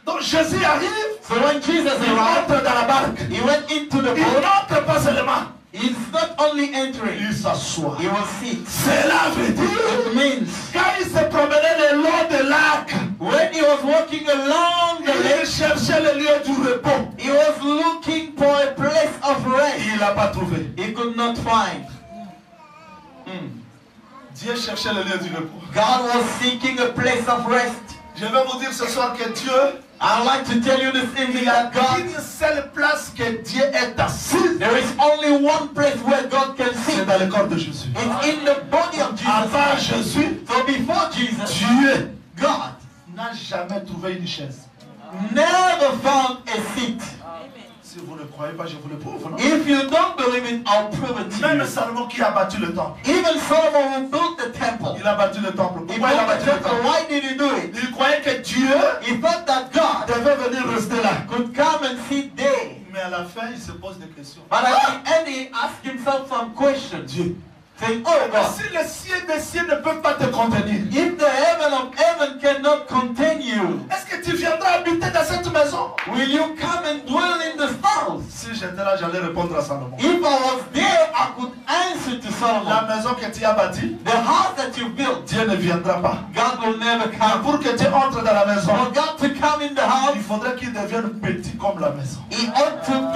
Donc Jésus arrive, So when Jesus il arrived, entre dans la barque. he went into the Il boat. n'entre pas seulement, He's not only entering, il s'assoit. he will sit. Cela veut dire, It means quand il se promenait le long de l'arc, when he was walking along the il lake, cherchait le lieu du repos. he was looking for a place of rest. Il n'a pas trouvé. He could not find. Dieu cherchait le lieu du repos. God was seeking a place of rest. Je vais vous dire ce soir que Dieu, I'd like to tell you this il evening y a that God, une seule place que Dieu est assis. there is only one place where God can C'est sit. dans le corps de Jésus. It's in the body of Jesus Avant Christ. Jésus, So before Jesus, Dieu God n'a jamais trouvé une chaise. never found a seat. Si vous ne croyez pas, je vous le prouve. Non? If you don't believe it, I'll prove it to Même you. Salomon qui a bâti le temple. Even Solomon who built the temple, Il a bâti le temple. he Pourquoi il a built bâti the le temple. temple? Why did he do it? Il croyait que Dieu He thought that God devait venir rester là. could come and sit there. Mais à la fin, il se pose des questions. But at the end, he asked himself some questions. Dieu. Saying, oh Mais God, si les cieux des cieux ne peuvent pas te contenir, if the heaven of heaven cannot contain you, est-ce que tu viendras habiter dans cette maison? will you come and dwell in this house? Si j'étais là, j'allais répondre à Salomon. If I was there, I could answer to La Solomon. maison que tu as bâtie, The house that you built, Dieu ne viendra pas. God will never Mais come. pour que Dieu entre dans la maison, For God to come in the house, il faudrait qu'il devienne petit comme la maison. he ought to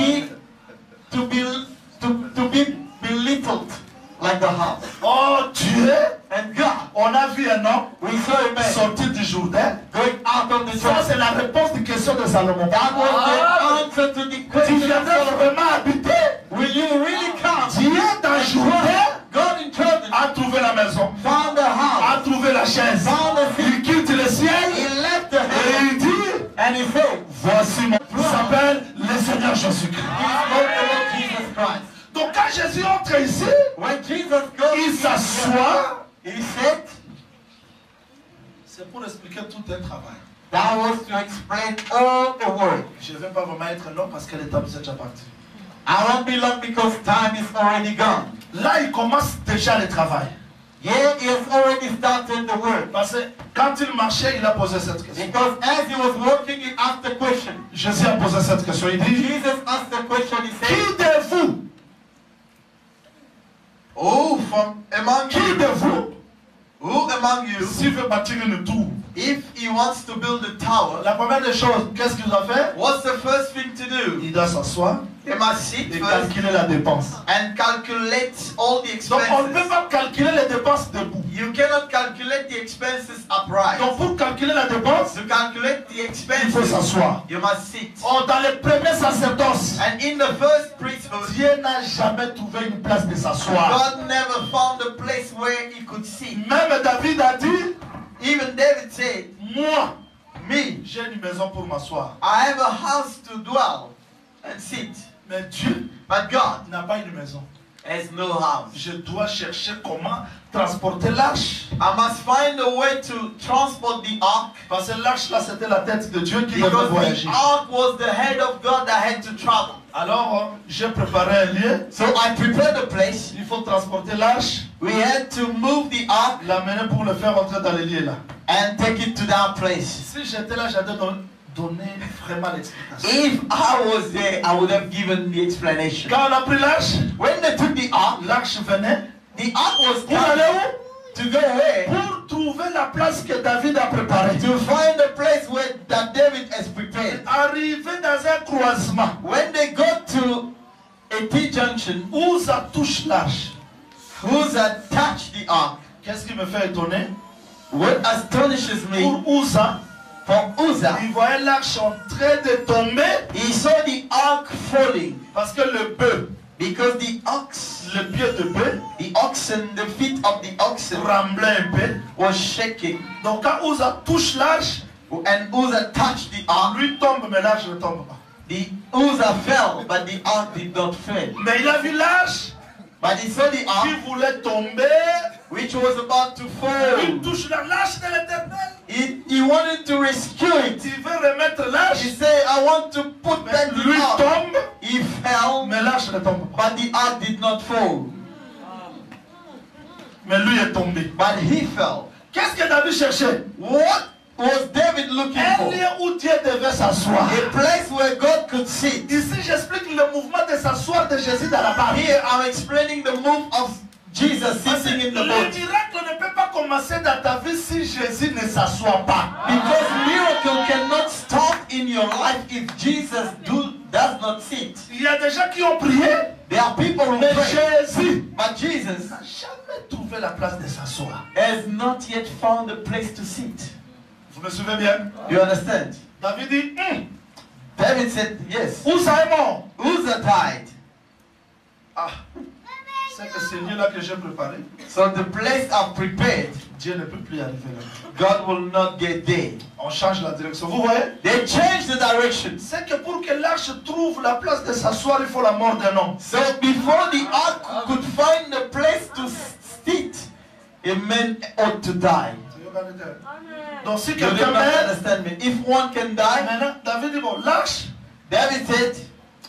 be belittled like the house. Oh Dieu, And God, on a vu un homme we saw a man sortir du Jourdain. going out of the Ça, church. c'est la réponse de question de Salomon. That was the answer to the Tu question of viendras Solomon. vraiment habiter? Will you really come? Dieu dans Jourdain God in Jordan a trouvé la maison, found the house, a trouvé la chaise. found the Il seat. quitte le ciel He left the et heaven il dit, and he said, voici mon... Il s'appelle le Seigneur Jésus-Christ. he spoke the Lord Jesus Christ. Donc quand Jésus entre ici, When Jesus goes, il s'assoit. he said, C'est pour expliquer tout un travail. that was to explain all the work. Je ne vais pas vraiment être long parce que le temps est déjà parti. I won't be long because time is already gone. Là, il commence déjà le travail. Yeah, he has already started the work. Parce que quand il marchait, il a posé cette question. Because as he was working, he asked the question. Jésus a posé cette question. Il dit, Jesus asked the question, he qui said, de vous, from among qui de vous, who among you, s'il veut bâtir une tour, if he wants to build a tower, la première des choses, qu'est-ce qu'il doit faire? what's the first thing to do? Il doit s'asseoir He must sit et first calculer la dépense. and calculate all the Donc on ne peut expenses. pas calculer les dépenses debout. You cannot calculate the expenses upright. Donc pour calculer la dépense, To calculate the il faut expenses, s'asseoir. you must sit. Oh, dans les premiers sacerdoces, And in the first priesthood, Dieu n'a jamais trouvé une place de s'asseoir. God never found a place where he could sit. Même David a dit, Even David said, moi, me, j'ai une maison pour m'asseoir. I have a house to dwell and sit. Mais Dieu But God n'a pas une maison. has no house. Je dois chercher comment transporter l'arche. I must find a way to transport the ark, Parce que l'arche là, c'était la tête de Dieu qui devait because voyager. the ark was the head of God that had to travel. Alors, j'ai préparé un lieu. So I prepared a place. Il faut transporter l'arche, We had to move the ark l'amener pour le faire entrer dans le lieu là. and take it to that place. Si j'étais là, j'allais donner vraiment l'explication. If I was there, I would have given the explanation. Quand on a pris l'arche, When they took the ark, l'arche venait the ark was pour aller coming où? to go where? Pour trouver la place que David a préparée. To find a place where that David has prepared. Arriver dans un croisement, When they got to a T-junction, Uza touche l'arche. Uzzah touched the ark. Qu'est-ce qui me fait étonner? What astonishes me, Pour Uza, for Uzzah, il voyait l'arche en train de tomber he saw the ark falling parce que le bœuf, because the ox, le pied de bœuf, the oxen, the feet of the oxen tremblait un peu. was shaking. Donc quand Uza touche l'arche, And Uzzah touched the ark. lui tombe, mais l'arche ne tombe pas. The Uzzah fell, but the ark did not fall. Mais il a vu l'arche But he saw the qui ark voulait tomber which was about to Il fall. touche la lâche de l'Éternel. He wanted to rescue it. Il veut remettre l'arche. He said, I want to put Mais back lui the ark. tombe, He fell, mais l'arche ne tombe pas. but the ark did not fall. Mais lui est tombé. But he fell. Qu'est-ce que David cherchait? What was David looking Un for? lieu où Dieu devait s'asseoir. A place where God could sit. Ici, j'explique le mouvement de s'asseoir de Jésus dans la barque. Here I'm explaining the move of Jesus Parce que sitting in the le boat. miracle ne peut pas commencer dans ta vie si Jésus ne s'assoit pas. Because miracle cannot stop in your life if Jesus does not sit. Il y a des gens qui ont prié, There are people who mais pray, Jésus but Jesus n'a jamais trouvé la place de s'asseoir. has not yet found a place to sit. Vous me suivez bien? You understand? David dit, David said, yes. Uza est mort. Uzzah died. Ah, c'est que ce lieu-là que j'ai préparé, So the place I've prepared, Dieu ne peut plus arriver là. God will not get there. On change la direction. Vous voyez? They changed the direction. C'est que pour que l'arche trouve la place de s'asseoir, il faut la mort d'un homme. So before the ark could find a place to sit, a man ought to die. Donc si You do quelqu'un not meurt, understand me. If one can die, maintenant David dit, bon, l'arche David said,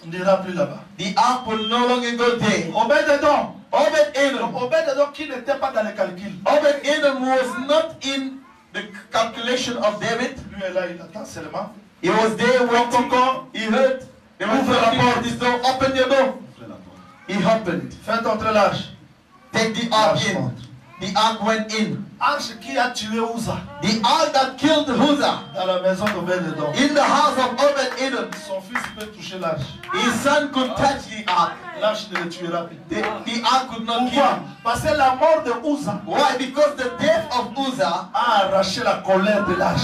n'ira plus là-bas. the ark will no longer go there. Obed-Edom. Obed-Edom. Obed-Edom qui n'était pas dans les calculs. Obed-Edom was not in the calculation of David. Lui est là, il attend seulement. He was there waiting. Encore. He heard. They were Ouvre la knocking at porte. his door. Open your door. He opened. Faites entrer l'arche. Take the ark L'arche in. rentre. The ark went in. Arche qui a tué Uza The ark that killed Uzzah dans la maison d'Obed-Edom. in the house of Obed-Edom. Son fils peut toucher l'arche. His son could touch the ark. L'arche ne le tuera plus. The ark could not kill Pourquoi? him. Parce que la mort de Uza Why? Because the death of Uzzah a arraché la colère de l'arche.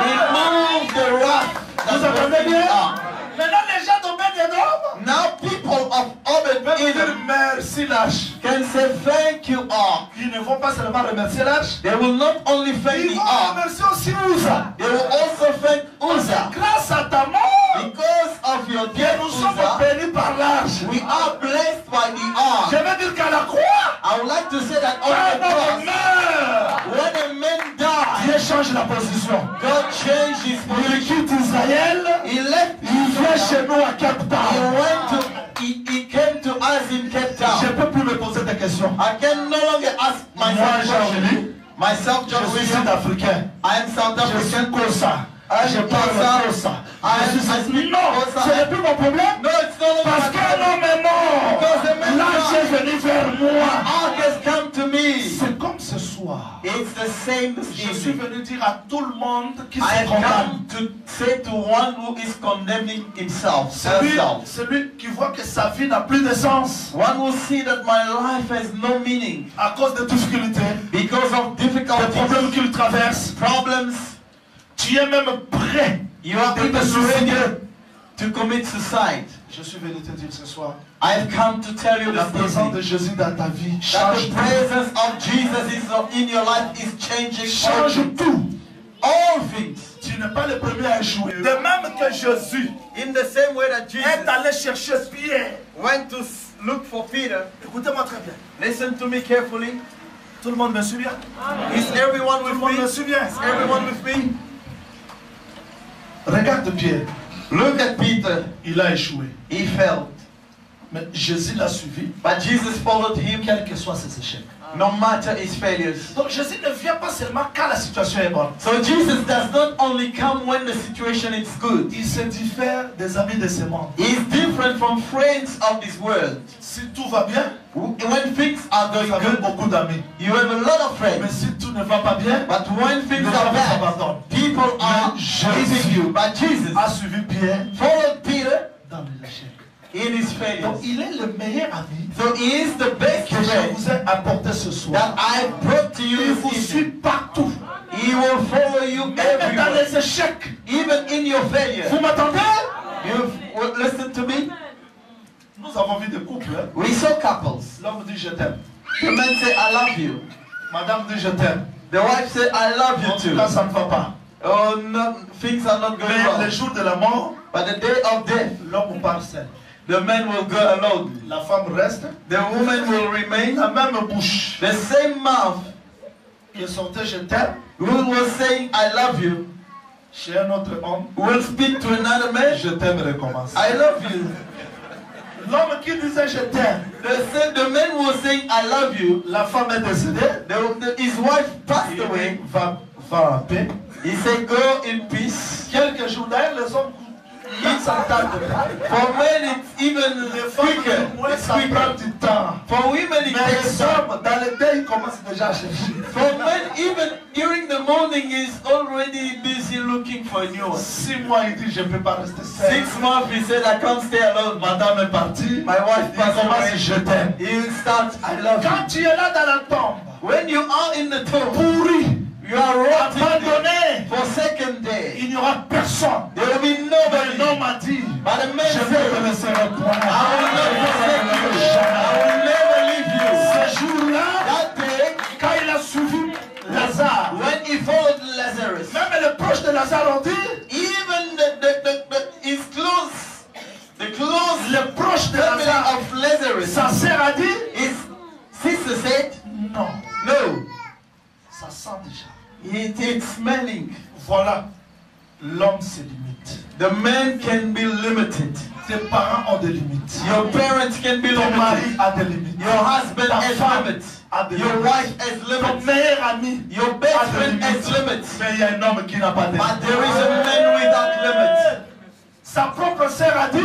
removed the wrath that Vous was entendez in the bien? ark. Maintenant les gens d'Obed-Edom Now people of peuvent dire Obed-Edom merci l'arche. can say thank you, ark. Ils ne vont pas seulement remercier l'arche, They will not only thank ils the vont ark, remercier aussi Uza. they will also thank Uzzah. Grâce à ta mort, Because of your que death, nous sommes Uzzah, bénis par l'arche. we are blessed by the Je ark. veux dire qu'à la croix, I would like to say that on quand the on cross, meurt, when a man died, Dieu change la position. God changed his Il position. quitte Israël, He left il vient Israel. chez nous à Cape He Town. went to, he came to us in Cape Je ne Town. peux plus me poser des questions. I can no longer ask Moi, myself Jean-Willy, questions. Myself, je John suis William, sud-africain. I am South Je suis African. Kosa. Je parle Kosa. Je suis non, ce n'est plus mon problème. No, it's no longer Parce my qu'un problem. homme est mort. Because a man L'ange died. est venu vers moi. Ark has come to me. C'est comme ce soir. It's the same this Je suis evening. venu dire à tout le monde qui I se have condamne. come to say to one who is condemning himself, Celui, herself. celui qui voit que sa vie n'a plus de sens One will see that my life has no meaning à cause des difficultés, because of des difficulties, problèmes qu'il traverse. problems. Tu es même prêt You are de te even suicider. ready to commit suicide. Je suis venu te dire ce soir, I have come to tell you la this présence de evening Jésus dans ta vie that change the tout. presence of Jesus is in your life is changing Change tout. all things. Tu n'es pas le premier à échouer. De même que Jésus In the same way that est Jesus allé chercher Pierre. went to look for Peter, Écoutez-moi très bien. listen to me carefully. Tout le monde me suit bien? Is everyone Tout le with monde me me? suit bien? Is everyone with me? Regarde Pierre. Look at Peter. Il a échoué. He failed. Mais Jésus l'a suivi, But Jesus followed him quels que soient ses échecs. no matter his failures. Donc Jésus ne vient pas seulement quand la situation est bonne. So Jesus does not only come when the situation is good. Il se diffère des amis de ce monde. He is different from friends of this world. Si tout va bien, When things are vous going avez good, beaucoup d'amis. you have a lot of Mais friends. si tout ne va pas bien, But when things les are gens bad, s'abandonnent. people are Mais leaving you. But Jesus a suivi Pierre followed Peter dans les échecs. in his Donc failures. il est le meilleur ami So he is the best que je friend vous ai apporté ce that soir. I brought to you Il vous this suit evening. partout. He will follow you Même dans everywhere. les échecs. Even in your failure. Vous m'entendez? You listen to me. Nous avons vu des couples. Hein? We saw couples. L'homme dit je t'aime. The man say, I love you. Madame dit je t'aime. The wife said, I love you En tout too. cas, ça ne va pas. Oh, no, things are not going Mais well. le jour de la mort, But the day of death, l'homme part seul. The man will go alone. La femme reste. The woman will remain. La même bouche The same mouth qui sortait je t'aime who was saying I love you chez un autre homme. will speak to another man. Je t'aime recommence. I love you. L'homme qui disait je t'aime. The man who was saying I love you. La femme est décédée. His wife passed away. Va en paix. He said go in peace. Quelques jours d'ailleurs, les hommes For men it's even quicker. It's ça prend quicker. du temps. For women it Mais takes les time. hommes, dans le day, ils commencent déjà à chercher. For men even during the morning is already busy looking for a new one. 6 mois, il dit je ne peux pas rester seul. 6 months he said I can't stay alone. Madame est partie. My wife Il passed commence away. je t'aime. He will start I love you. Quand tu es là dans la tombe, When you are in the tomb, pourri, you are rotting abandonné, for second day. il n'y aura personne. There will be Mais nobody. l'homme a dit, But the man je ne te said, laisserai point. I will not forsake you. I will never leave you. Ce jour-là, That day, quand il a suivi Lazare, when he followed Lazarus, même les proches de Lazare ont dit, even his close, the close les proches de family Lazare, of Lazarus, sa sœur a dit, his sister said, non, no, ça sent déjà. it's smelling. Voilà, l'homme se limite. The man can be limited. Tes parents ont des limites. Your parents can be Ton mari limited. a des limites. Your husband Ta has femme limits. a des Your limites. wife has Ton limits. meilleur ami Your best a des friend has limites. limits. Mais il y a un homme qui n'a pas de But limites. there is a man without limits. Sa propre sœur a dit,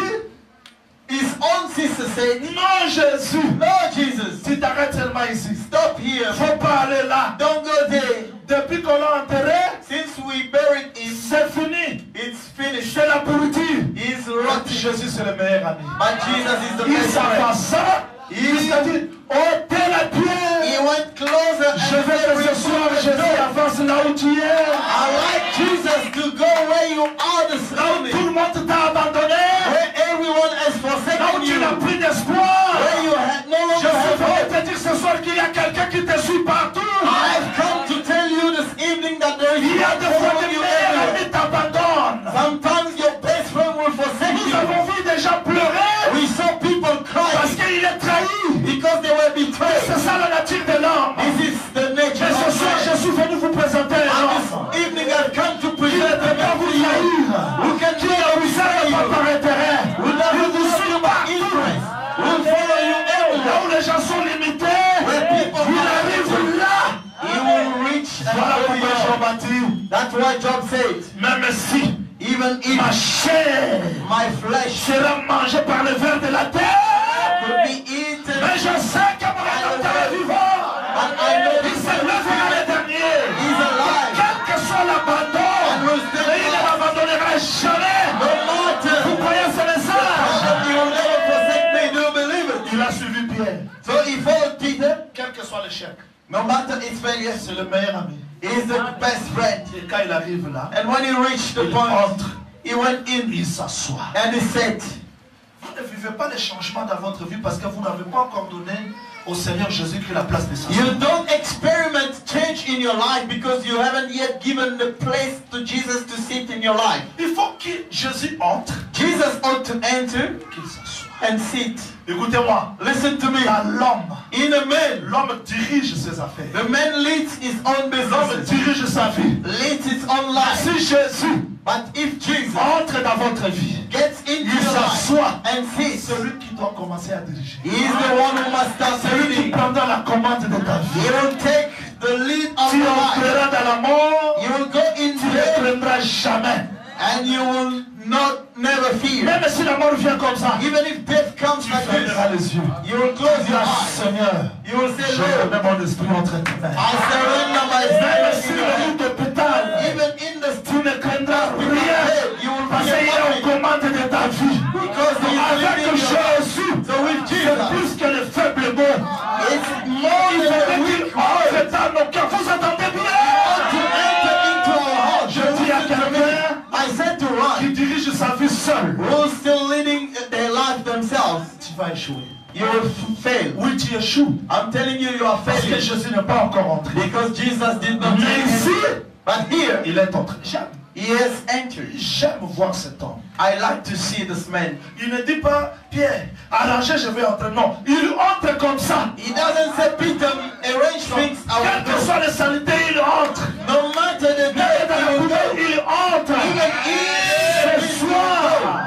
His own sister said, non Jésus, no Jesus, tu t'arrêtes seulement ici. stop here. Faut pas aller là. Don't go there. Depuis qu'on l'a enterré, Since we buried him, c'est fini. it's finished. C'est la pourriture. He's rotten. Jésus c'est le meilleur ami. But Jesus is the Il best friend. s'avança. Il a dit, ôtez la He pierre. went closer Je and veux said, que ce soir Jésus avance là où tu es. I like Jesus to go where you are this Là où tout morning. le monde t'a abandonné. Where everyone has Là où forsaken tu you. n'as plus d'espoir. Where you have no Je longer have voudrais hope. te dire ce soir qu'il y a quelqu'un qui te suit partout. I've come to tell you this evening that there is Il y a one des fois following des you meilleurs everywhere. amis t'abandonnent. Sometimes your best friend will forsake Nous you. avons vu des gens pleurer We saw people parce cry qu'il est trahi. because they were betrayed. C'est ça la nature de l'homme. This is the nature Mais ce of soir, je man. suis venu vous présenter un And homme this evening I've come to qui ne present peut pas vous trahir, who can qui ne vous sert pas par intérêt, who qui never vous suit you by partout. interest, who follow you Là everywhere. où les gens sont limités, Where people il are arrive là. He will reach and Voilà go pourquoi Job beyond. a dit, That's why Job said, même si even if ma chair my flesh sera mangée par le ver de la terre, could be eaten, mais je sais que mon Rédempteur est vivant. and I know Il s'est levé l'année dernière. He's alive. Quel que soit l'abandon, mais il ne m'abandonnera jamais. No matter Vous croyez ce message? he will never forsake me, do you believe it? Il a suivi Pierre. So he followed Peter, Quel que soit l'échec, no matter its failure, c'est le meilleur ami. he's the best friend. Et quand il arrive là, And when he reached the il point, entre, he went in il s'assoit. and he said, Vous ne vivez pas les changements dans votre vie parce que vous n'avez pas encore donné au Seigneur Jésus-Christ la place de sa you don't experiment change in your life because you haven't yet given the place to Jesus to sit in your life. Il faut que Jésus entre, Jesus ought to enter qu'il s'assoie. and sit. Écoutez-moi, Listen to me. dans l'homme, In a man, l'homme dirige ses affaires. the man leads his own L'homme business, dirige sa vie. leads his own life. Si Jésus But if Jesus entre dans votre vie, gets into il your life s'assoit, and sits, celui qui doit commencer à diriger. he is the one who must start Celui qui leading. prendra la commande de ta He vie. will take the lead of Tu your life. entreras dans la mort, You will go tu into ne it craindras jamais. and you will never fear. Même si la mort vient comme ça, Even if death comes tu like fermeras this, les yeux. you will close your Dis, eyes. Seigneur, You will say, je Lord, remets mon esprit entre tes mains. I surrender my Même spirit si in le your lit hand. d'hôpital, Even in the tu ne craindras rien. you will Parce be qu'il est aux afraid commandes de ta vie. because he is Avec leading your life. Jésus, So with c'est Jesus, plus que le faible mot. it's more Il than a faudrait weak qu'il word entre dans nos cœurs. Vous entendez to bien? enter into our heart. Je dis à quelqu'un I said to qui Ron, dirige sa vie seul, who's still leading their life themselves, tu vas échouer. you will fail. Oui, tu échoues. I'm telling you, you are Parce que failing Jésus n'est pas encore entré. because Jesus did not Mais take ici, it. But here, il est entré. Jamais. He has entered. J'aime voir cet homme. I like to see this man. Il ne dit pas, Pierre, arrangez, je vais entrer. Non, il entre comme ça. He doesn't say, Peter, arrange things. I Quelle will que go. soit les saletés, il entre. No matter the day, Dans he la will poubelle, go. il entre. Even if Ce soir,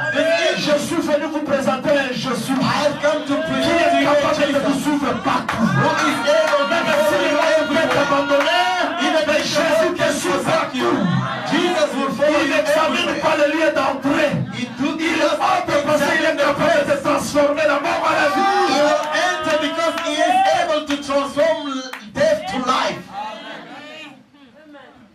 je suis venu vous présenter un Jésus I've come to qui present to est you capable de vous Jesus, suivre partout. who is able to Même follow si you vous êtes everywhere. abandonné, Even mais if Jésus you qui suit partout. Jesus will follow Il you n'examine everywhere. pas le lieu d'entrée. He Il entre parce qu'il est capable de transformer la mort à la He vie. will enter because he is able to transform death to life.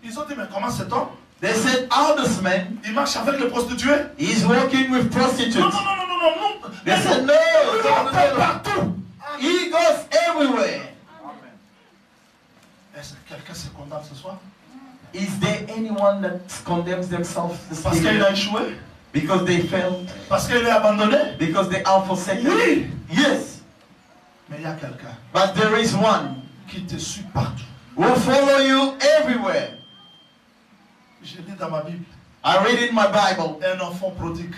Ils ont dit, mais comment cet homme? They said, how this man, Il marche avec les prostituées? he's working with Non, prostitutes. non, non, non, non, non, non. They said, no, Il no, entre no, no. partout. He goes everywhere. Est-ce que quelqu'un se condamne ce soir? Is there anyone that condemns themselves this Parce qu'il a evening? échoué? Because they failed? Parce qu'il est abandonné? Because they are forsaken? Oui. Yes. Mais il y a quelqu'un But there is one qui te suit partout. who will follow you everywhere. Je lis dans ma Bible, I read in my Bible, un enfant prodigue.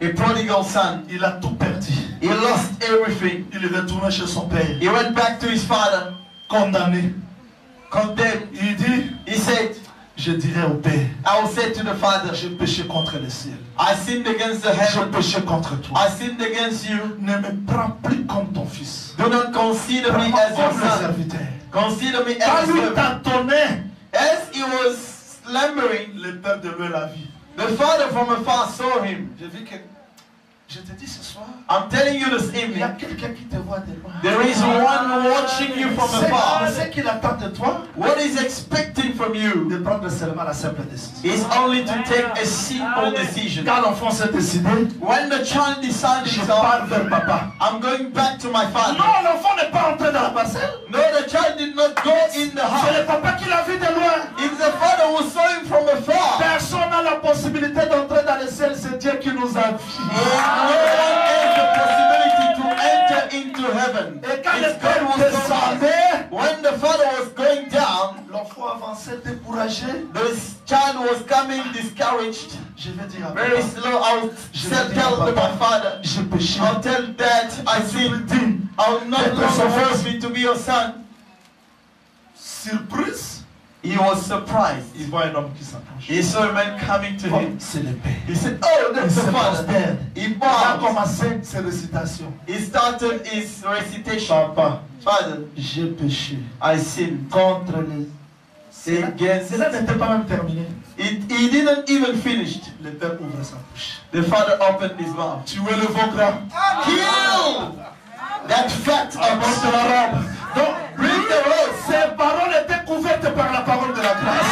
a prodigal son. Il a tout perdu. He lost everything. Il est retourné chez son père, He went back to his father, condamné. condemned. Il dit, He said, je dirai au père, I will say to the father, j'ai péché contre le ciel. I sinned against the J'ai heaven. péché contre toi. I sinned against you. Ne me prends plus comme ton fils. Do not consider me Prends-moi as your comme le son. serviteur. Consider me Quand as lui servant. tâtonnait, As he was slumbering, le père de lui la vie. the father from afar saw him. Je vis que, je te dis ce soir, I'm telling you this il y a evening, quelqu'un qui te voit de loin. there is one watching you from afar. C'est qu'il attend de toi What he's expecting from you de prendre seulement la simple décision. is only to take a simple decision. Quand l'enfant s'est décidé, When the child decided, je pars vers papa. I'm going back to my father. Non, l'enfant n'est pas entré dans la parcelle. No, the child did not go in the C'est house. le papa qui l'a vu de loin. It's the father who saw him from afar. Personne n'a la possibilité d'entrer dans le ciel, c'est Dieu qui nous a And vus. no one has the possibility to enter into heaven. Et quand le It's God père who saw us. descendait, When the father was going down, l'enfant avançait découragé. the child was coming discouraged. Je vais dire à Very papa, slow. I'll tell to my father. j'ai péché. I'll tell dad I sinned. I'll not longer worthy to be your son. Surprise, He was surprised. il voit un homme qui s'approche. He saw a man coming to Oh, him. c'est le père. He said, oh, Il that's se the father. prosterne. He Il a bowed. commencé ses récitations. He started his recitation. Papa, Father, j'ai péché I sinned contre les... against. Cela n'était pas même terminé. He didn't even finish. Le père ouvre sa bouche. The father opened his mouth. Tuez le veau gras. Kill that fat Apporte ox. la robe. Donc, Bring the rose. ces paroles étaient couvertes par la parole de la grâce.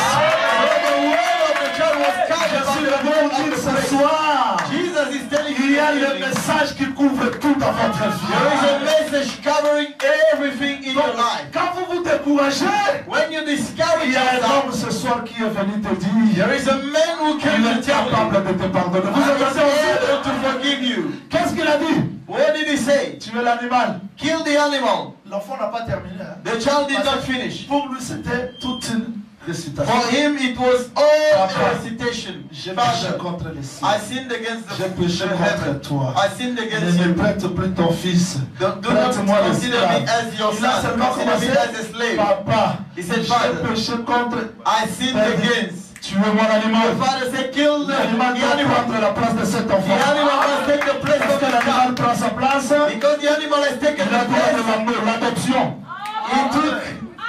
The word of the child was covered Je suis by the venu word vous of dire the ce grace. soir, Jesus is telling il y a you le message qui couvre tout dans votre there is vie. a message covering everything in your life. Quand vous vous découragez, When you il discourage y a un yourself, homme ce soir qui est venu te dire, there is a man who il came est to tell you, capable de te pardonner. Vous I avez was entendu? able to forgive you. Qu'est-ce qu'il a dit? What did he say? Tuer l'animal. Kill the animal. L'enfant n'a pas terminé. Hein? The child did not finish. Pour lui, c'était toute une récitation. For him, it was all Papa, a recitation. J'ai péché Father, contre les cieux. I sinned against J'ai the péché contre heaven. toi. I sinned against Ne me you. prête plus ton fils. Do not Prête-moi consider me l'esclave. as your Il a son. seulement Consider me commencé. as a slave. Papa, He said, j'ai Father, péché contre. I sinned against. Tuez mon The animal. father said, kill the L'animal doit animal. prendre la place de cet The enfant. animal must take the place Parce of que the l'animal child. prend sa place, Because the animal has taken il a the droit place. de l'adoption. He took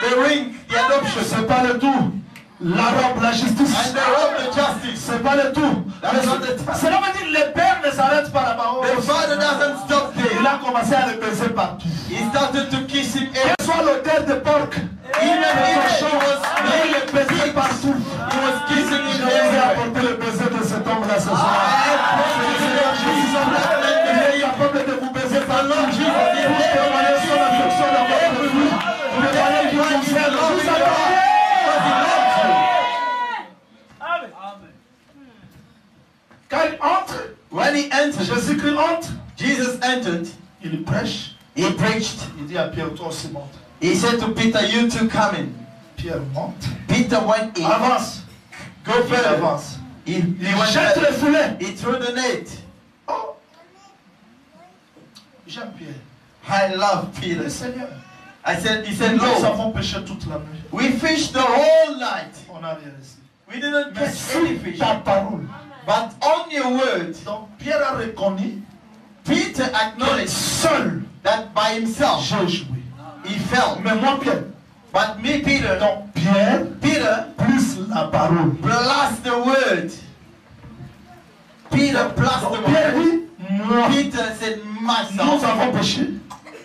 the ring, the adoption, C'est pas le tout. La robe, la justice. and the robe, the justice. C'est pas le tout. That's not the time. Cela veut dire que le père ne s'arrête pas là-bas. The father doesn't stop Il there. a commencé à le baiser partout. He started to kiss him Quel soit l'odeur de porc, even if he was il le baisait partout. he was kissing Je him vous ai everywhere. apporté le baiser de cet homme-là ce I soir. have brought you to the Jesus of that man. Il est capable de vous baiser partout. Lord Jesus is Vous témoignez son affection dans votre vie. Vous témoignez qu'il vous aime. Vous attendez. Quand il entre, When he entered, Jésus-Christ entre, Jesus entered. il prêche. He preached. Il dit à Pierre, toi aussi monte. He said to Peter, "You too come in." Pierre monte. Peter went in. Avance. Go Il further. avance. He Il went jette there. le filet. He threw the net. Oh. J'aime Pierre. I love Peter. Le Seigneur. He said, Nous Lord, avons péché toute la nuit. we fished the whole night. On n'a rien reçu. We didn't Mais catch any sur fish. ta parole. But on your word, Donc Pierre a reconnu Peter que acknowledged seul that by himself j'ai échoué. he fell. Mais moi Pierre. But me, Peter, Donc Pierre Peter plus la parole. plus the word. Peter plus the Donc Pierre word. dit, moi, Peter said, nous myself. avons péché.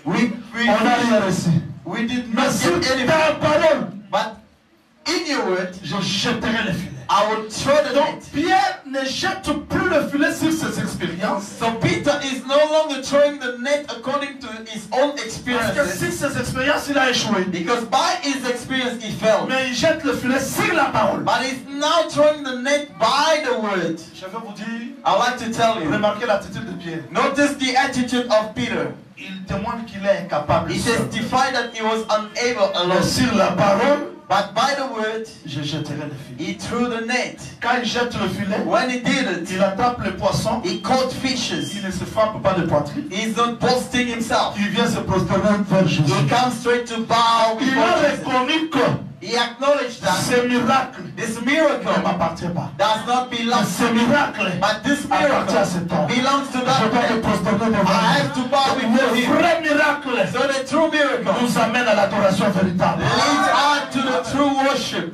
We On n'a rien reçu. we did Mais not sur get anything. ta parole, But in your word, je jetterai le filet. I will throw the Donc net. Pierre ne jette plus le filet sur ses expériences. So Peter is no longer throwing the net according to his own Parce que experiences. sur ses expériences, il a échoué. Because by his experience he fell. Mais il jette le filet sur la parole. But he's now throwing the net by the word. Je vais vous dire, I like to tell you. remarquez l'attitude de Pierre. Notice the attitude of Peter. Il témoigne qu'il est incapable. He seul. testified that he was unable Mais alone. sur la parole, But by the word, je jetterai le filet. he threw the net. Quand il jette le filet, When he did it, il attrape les poissons. he caught fishes. Il ne se frappe pas de poitrine. He's not boasting himself. Il vient se prosterner vers Jésus. He comes straight to bow Il before a Jesus. reconnu que He acknowledged that ce miracle this ne miracle m'appartient pas. does not belong Ce to me. miracle But this appartient à cet miracle homme. belongs to Je that dois me man. prosterner devant I lui. have to bow before Le him. vrai miracle So the true miracle nous amène à l'adoration véritable. leads on to the true worship.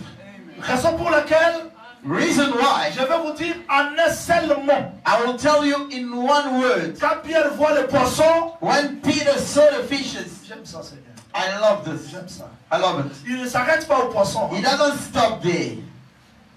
Raison pour laquelle Reason why, je vais vous dire en un seul mot. I will tell you in one word. Quand Pierre voit les poissons, When Peter saw the fishes, j'aime ça Seigneur. I love this. J'aime ça. I love it. Il ne s'arrête pas aux poissons. He doesn't stop there.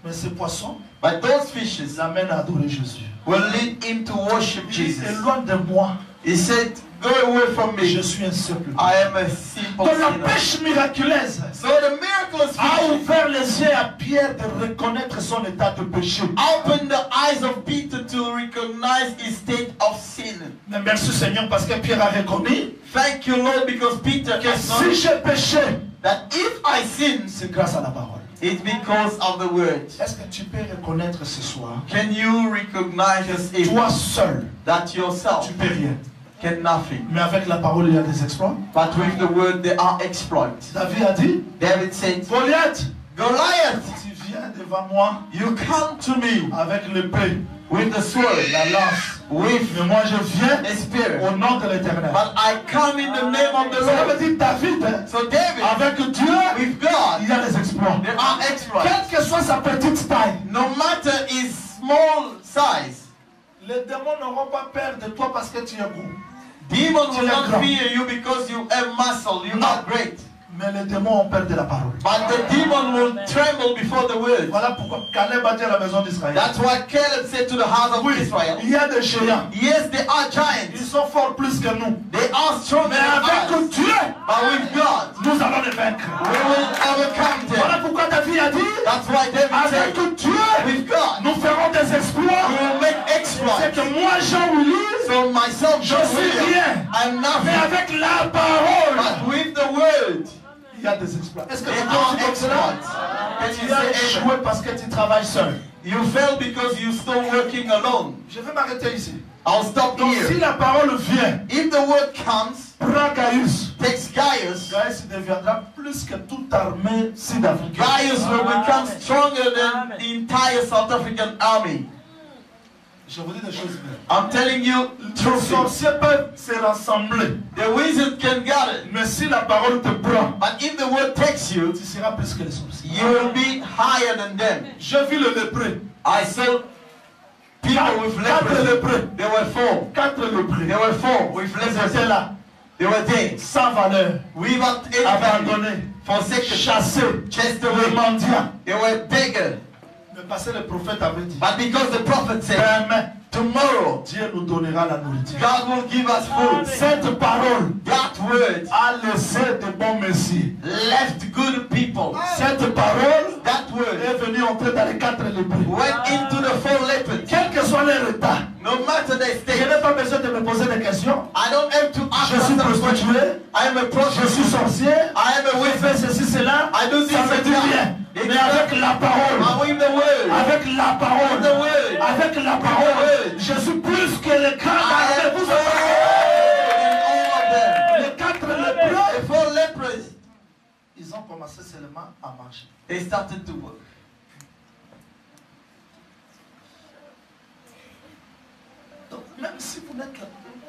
Mais ces poissons But those fishes l'amènent à adorer Jésus. will lead him to worship Il dit, Jesus. éloigne de moi. He said, go away from Je me. suis un simple. I am a simple Donc la sinner. pêche miraculeuse So the miraculous a fishing ouvert les yeux à Pierre de reconnaître son état de péché. opened the eyes of Peter to recognize his state of sin. Mais merci Seigneur parce que Pierre a reconnu Thank you, Lord, because Peter que si acknowledged j'ai péché, that if I sin, c'est grâce à la parole. it's because of the word. Est-ce que tu peux reconnaître ce soir, Can you recognize yourself toi seul, that yourself tu peux rien. can nothing? Mais avec la parole, il y a des exploits. But with the word there are exploits. David a dit, David said, Goliath, Goliath, tu viens devant moi you come to me avec l'épée, with the sword, la lance. with Mais moi je viens the spear. au nom de l'Éternel. But I come in the name of the Ça veut Lord. dire David, hein, So David, avec Dieu, with God, il y a des exploits. there are exploits. Quelle que soit sa petite taille, No matter his small size, les démons n'auront pas peur de toi parce que tu es gros. demons Tu will es not grand. fear you because you have muscle, you No. are great. Mais les démons ont peur de la parole. But the demon will tremble before the word. Voilà pourquoi Caleb a dit à la maison d'Israël. That's why Caleb said to the house of Oui, Israel, il y a des géants. yes, they are Ils giants. sont forts plus que nous. They are stronger Mais than avec us. Dieu, But with God, nous allons les vaincre. we will overcome Voilà them. pourquoi David a dit, That's why David said, avec Dieu, with God, nous ferons des we exploits. will make C'est exploits. que moi, Jean-Willy, So myself, je John suis William, rien. I'm Mais nothing. avec la parole, But with the word, il y a des exploits. Est-ce que there tu are dis comme cela? exploits. Can Tu you as say amen? échoué parce que tu travailles seul. You fail because you're still working alone. Je vais m'arrêter ici. I'll stop Donc si here. la parole vient, If the word comes, prends Gaius. takes Gaius, Gaius deviendra plus que toute armée sud-africaine. Gaius will become stronger than the entire South African army. Je vous dis des choses vraies. I'm telling you Les true things. sorciers peuvent se rassembler. The wizard can gather, Mais si la parole te prend, but if the word takes you, tu seras plus que les sorciers. you will be higher than them. J'ai vu le lépreux. I saw people with Quatre leprosy. lépreux. There were four. 4 lépreux. There were four with Ils étaient leprosy. là, They were there. sans valeur, Without any value. abandonnés, Forsaken. chassés, Chased les away. mendiants. They were beggar. Mais parce que le prophète avait dit, But because the prophet said, demain, tomorrow Dieu nous donnera la nourriture. God will give us food. Cette parole That word a laissé de bons messieurs. left good people. Cette parole That word est venue entrer dans les 4 lépreux. went into the four lepers. Quel que soit leur état, No matter their je n'ai state, pas besoin de me poser des questions. I don't have to ask Je suis myself questions. prostitué. I am a Je prostitute. suis sorcier. I am a Je witch. fais ceci, cela. I do this Ça me and dit that. rien. Mais avec la parole. But with the word. Avec la parole. With the word. Avec la parole. Je suis plus que les quatre. I am Vous in all of them. les quatre lépreux. The 4 lepers, Ils ont commencé seulement à marcher. they started to work. Donc, même si vous n'êtes là,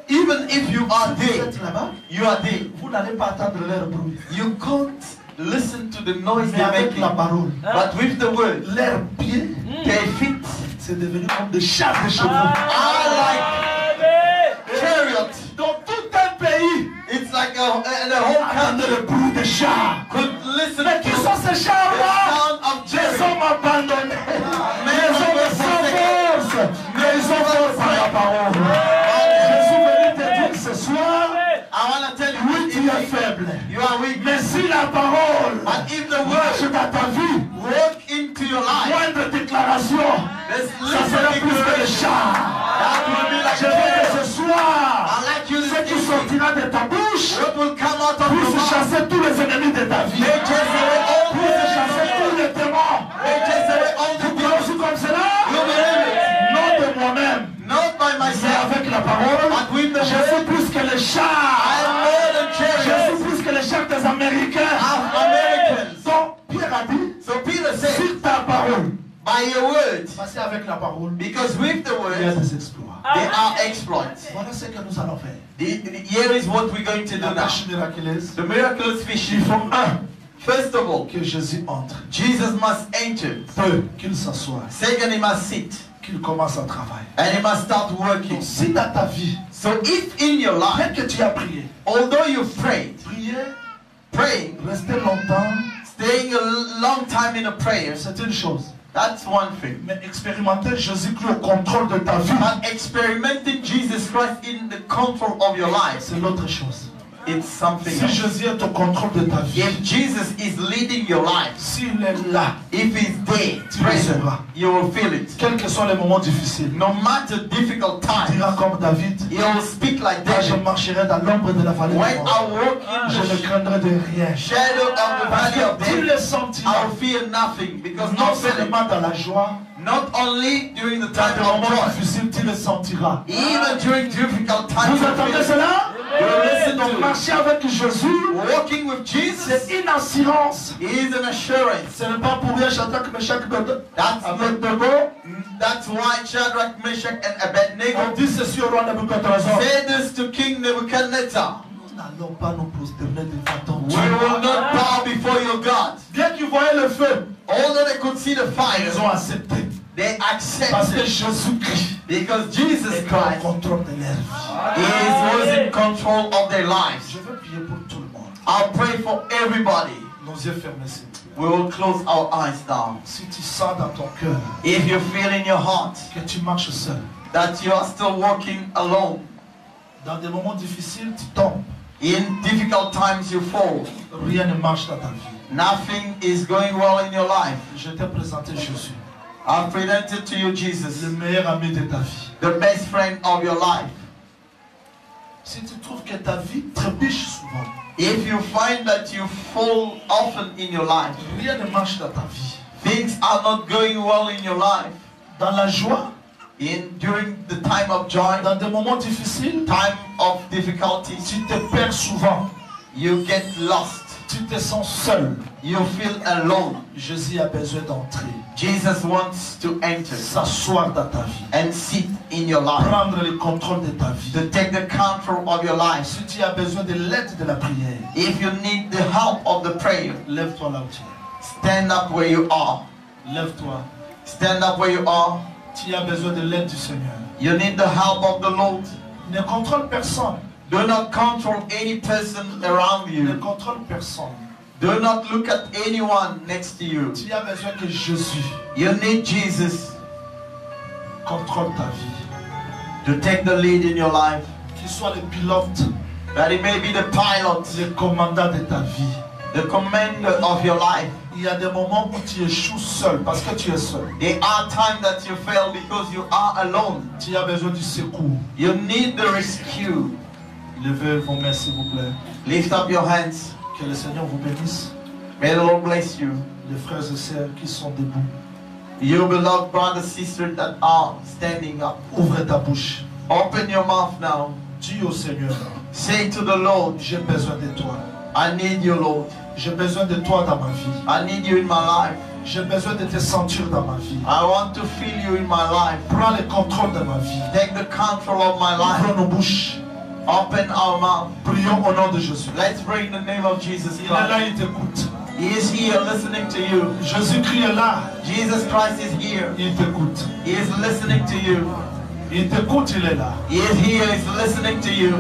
Even if you are si vous there, êtes là-bas, you are there. vous n'allez pas attendre leur bruit. You can't listen to the noise Mais they're avec making. la parole, But with the word, leurs pieds, their feet c'est devenu comme des chars de chevaux. are like chariots. Dans tout un pays, It's like the whole attendez country le bruit des chars. could listen Mais to qui the sont ces chars-là? sound of Les chariots. hommes abandonnés. Les hommes sans force. Mais ils ont force par la parole. Je suis venu te dire ce soir, I want to tell you, oui, tu es faible. you are weak. Mais si la parole But if the marche word dans ta vie, work into your life, moindre déclaration, let's ça sera listen plus que le to char. that will be like Je veux que chariots. ce soir, I like you ce qui to sortira de ta bouche what will come out of your puisse mouth. chasser tous les ennemis de ta vie. May chase away all Puisse the chasser tous les démons. May chase away all the Tu crois demons. aussi comme cela? You believe it? Non de moi-même, Not by mais myself, avec la parole. but with the Je word. suis plus que les I chars. am more than Je chariots. suis plus que les chars des Américains. I'm Americans. Donc, Pierre a dit, So Peter said, sur ta parole. by your words, Parce qu'avec la parole, because with the il y a word, des exploits. there are exploits. Voilà ce que nous allons faire. Here is what we're going to do La now. tâche miraculeuse, The miraculous il fishing. faut First of all, que Jésus entre. Jesus must enter. Deux, qu'il s'assoie. Second, he must sit. Qu'il commence à travailler. And he must start working. Donc, si dans ta vie, So if in your bien life, que tu as prié, although you've prayed, prier, praying, rester longtemps, staying a long time in a prayer, c'est une chose. that's one thing. Mais expérimenter Jésus-Christ au contrôle de ta vie, But experimenting Jesus Christ in the control of your life, c'est l'autre chose. it's something Si else. Jésus est au contrôle de ta vie, If Jesus is leading your life, s'il est là, if he's there, tu le present, sauras. you will feel it. Quels que soient les moments difficiles, No matter difficult tu times, diras comme David, he will speak like quand je David. marcherai dans l'ombre de la vallée de When la mort, I walk in je ne the craindrai de rien. shadow of the Parce valley of que tu death, le sentiras, I will fear nothing, because non not only, seulement dans la joie, not only during the dans time des of moments joy, difficiles, tu le sentiras. even during difficult times, Vous you entendez feel it. cela? You listen Donc to it. marcher avec Jésus, Walking with Jesus c'est une assurance. is an assurance. Ce n'est pas pour rien Shadrach, Meshach, That's Abednego. That's why Shadrach, Meshach, and Abednego On dit ceci au roi Nabucodonosor. said this to King Nebuchadnezzar. Nous n'allons pas nous prosterner devant ton We Dieu. will not bow before your God. Bien qu'ils voyaient le feu, Although they could see the ils fire, ont accepté. they Parce que accepted Jésus-Christ because Jesus est au Christ contrôle de leur vie. was in control of their lives. Je veux prier pour tout le monde. I'll pray for everybody. Nos yeux fermés, s'il te plaît. We will close our eyes down. Si tu sens dans ton cœur If you feel in your heart que tu marches seul, that you are still walking alone, dans des moments difficiles, tu tombes. in difficult times you fall, Rien ne marche dans ta vie. nothing is going well in your life, Je t'ai présenté Jésus, I've presented to you Jesus, le meilleur ami de ta vie. the best friend of your life. Si tu trouves que ta vie trébuche souvent, If you find that you fall often in your life, rien ne marche dans ta vie. things are not going well in your life, Dans la joie, during the time of joy, dans des moments difficiles, time of difficulties, tu te perds souvent. you get lost, Tu te sens seul. you feel alone. Jésus a besoin d'entrer, Jesus wants to enter s'asseoir dans ta vie, and sit in your life, prendre le contrôle de ta vie. to take the control of your life. Si tu as besoin de l'aide de la prière, If you need the help of the prayer, lève-toi là où tu es. stand up where you are. Lève-toi. Stand up where you are. Tu as besoin de l'aide du Seigneur. You need the help of the Lord. Ne contrôle personne. Do not control any person around Ne you. contrôle personne. Do not look at anyone next to you. Tu as besoin que Jésus You need Jesus contrôle ta vie. to take the lead in your life. Qu'il soit le pilote, That he may be the pilot, le commandant de ta vie. the commander of your life. Il y a des moments où tu échoues seul parce que tu es seul. There are times that you fail because you are alone. Tu as besoin du secours. You need the rescue. Levez vos mains s'il vous plaît. Lift up your hands. Que le Seigneur vous bénisse. May the Lord bless you. Les frères et sœurs qui sont debout. You beloved brothers and sisters that are standing up. Ouvre ta bouche. Open your mouth now. Dis au Seigneur. Say to the Lord, j'ai besoin de toi. I need you, Lord. J'ai besoin de toi dans ma vie. I need you in my life. J'ai besoin de te sentir dans ma vie. I want to feel you in my life. Prends le contrôle de ma vie. Take the control of my life. Ouvrons nos bouches. Open our mouth. Prions au nom de Jésus. Let's pray in the name of Jesus Christ. Il est là, il t'écoute. He is here listening to you. Jésus-Christ est là. Jesus Christ is here. Il t'écoute. He is listening to you. Il t'écoute, il est là. He is here, he is listening to you.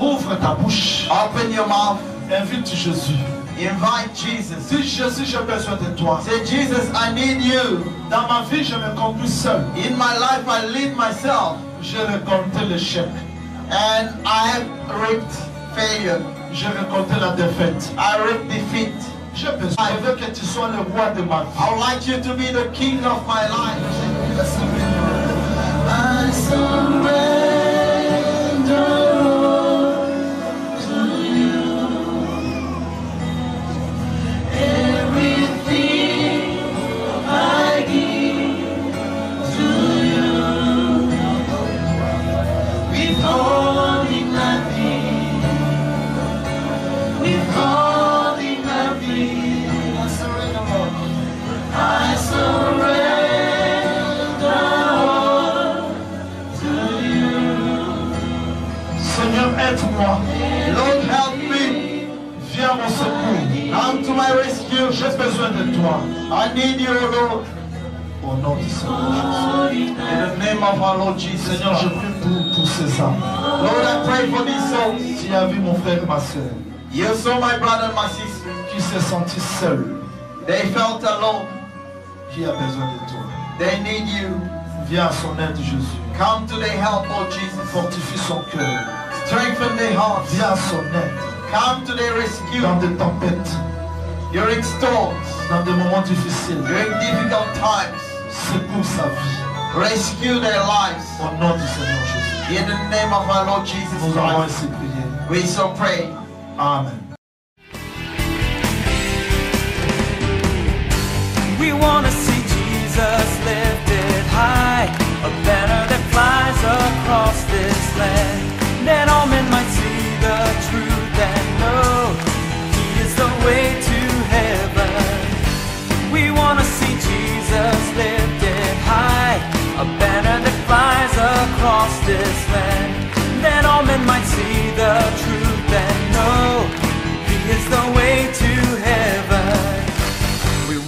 Ouvre ta bouche. Open your mouth. Invite Jésus. Invite Jesus. Dis Jésus, j'ai besoin de toi. Say, Jesus, I need you. Dans ma vie, je me conduis seul. In my life, I lead myself. J'ai récolté l'échec. And I have reaped failure. J'ai récolté la défaite. I reaped defeat. Je veux que tu sois le roi de ma vie. I would like you to be the king of my life. I surrender to you. Everything I give to you. Withholding nothing. Withholding nothing. I surrender, Lord. I surrender. Seigneur, aide-moi. Lord, help me. Viens à mon secours. Come to my rescue. J'ai besoin de toi. I need you, Lord. Au nom du Seigneur Jésus. In the name of our Lord Jesus. Seigneur, je prie pour ces âmes. Lord, I pray for these souls. Tu as vu mon frère et ma soeur You saw my brother and my sister. qui s'est senti seul, They felt alone. qui a besoin de toi. They need you. Viens à son aide, Jésus. Come to their help, Lord Jesus. Fortifie son cœur. Strengthen their hearts. Viens à son aide Come to their rescue. dans des tempêtes, During storms. dans des moments difficiles. During difficult times. Secoue sa vie. Rescue their lives. Au nom du Seigneur Jésus. In the name of our Lord Jesus Nous avons Christ. ainsi prié. We so pray. Amen. We want to see Jesus lifted high, a banner that flies across this land, that all men might see the truth and know He is the way to heaven. We want to see Jesus lifted high, a banner that flies across this land, that all men might see the truth and know He is the way to heaven. We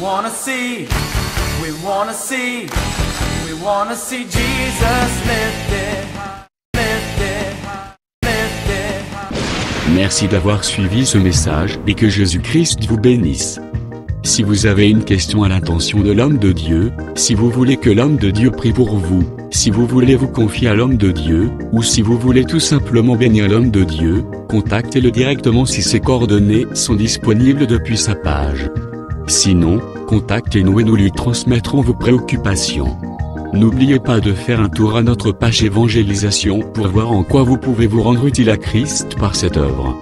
wanna see Jesus lifted high, lifted high, lifted high. Merci d'avoir suivi ce message et que Jésus-Christ vous bénisse. Si vous avez une question à l'intention de l'homme de Dieu, si vous voulez que l'homme de Dieu prie pour vous, si vous voulez vous confier à l'homme de Dieu, ou si vous voulez tout simplement bénir l'homme de Dieu, contactez-le directement si ses coordonnées sont disponibles depuis sa page. Sinon, contactez-nous et nous lui transmettrons vos préoccupations. N'oubliez pas de faire un tour à notre page évangélisation pour voir en quoi vous pouvez vous rendre utile à Christ par cette œuvre.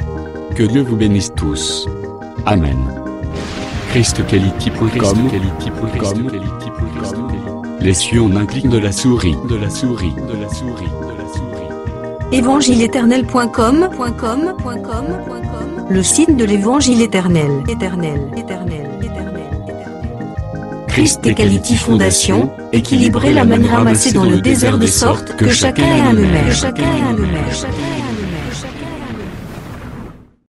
Que Dieu vous bénisse tous. Amen. ChristKelity.com. Les cieux en un clic de la souris. Évangile-éternel.com, le site de l'évangile éternel. Christ et Quality Fondation, équilibrer la manne ramassée dans le désert de sorte que chacun ait un eumètre.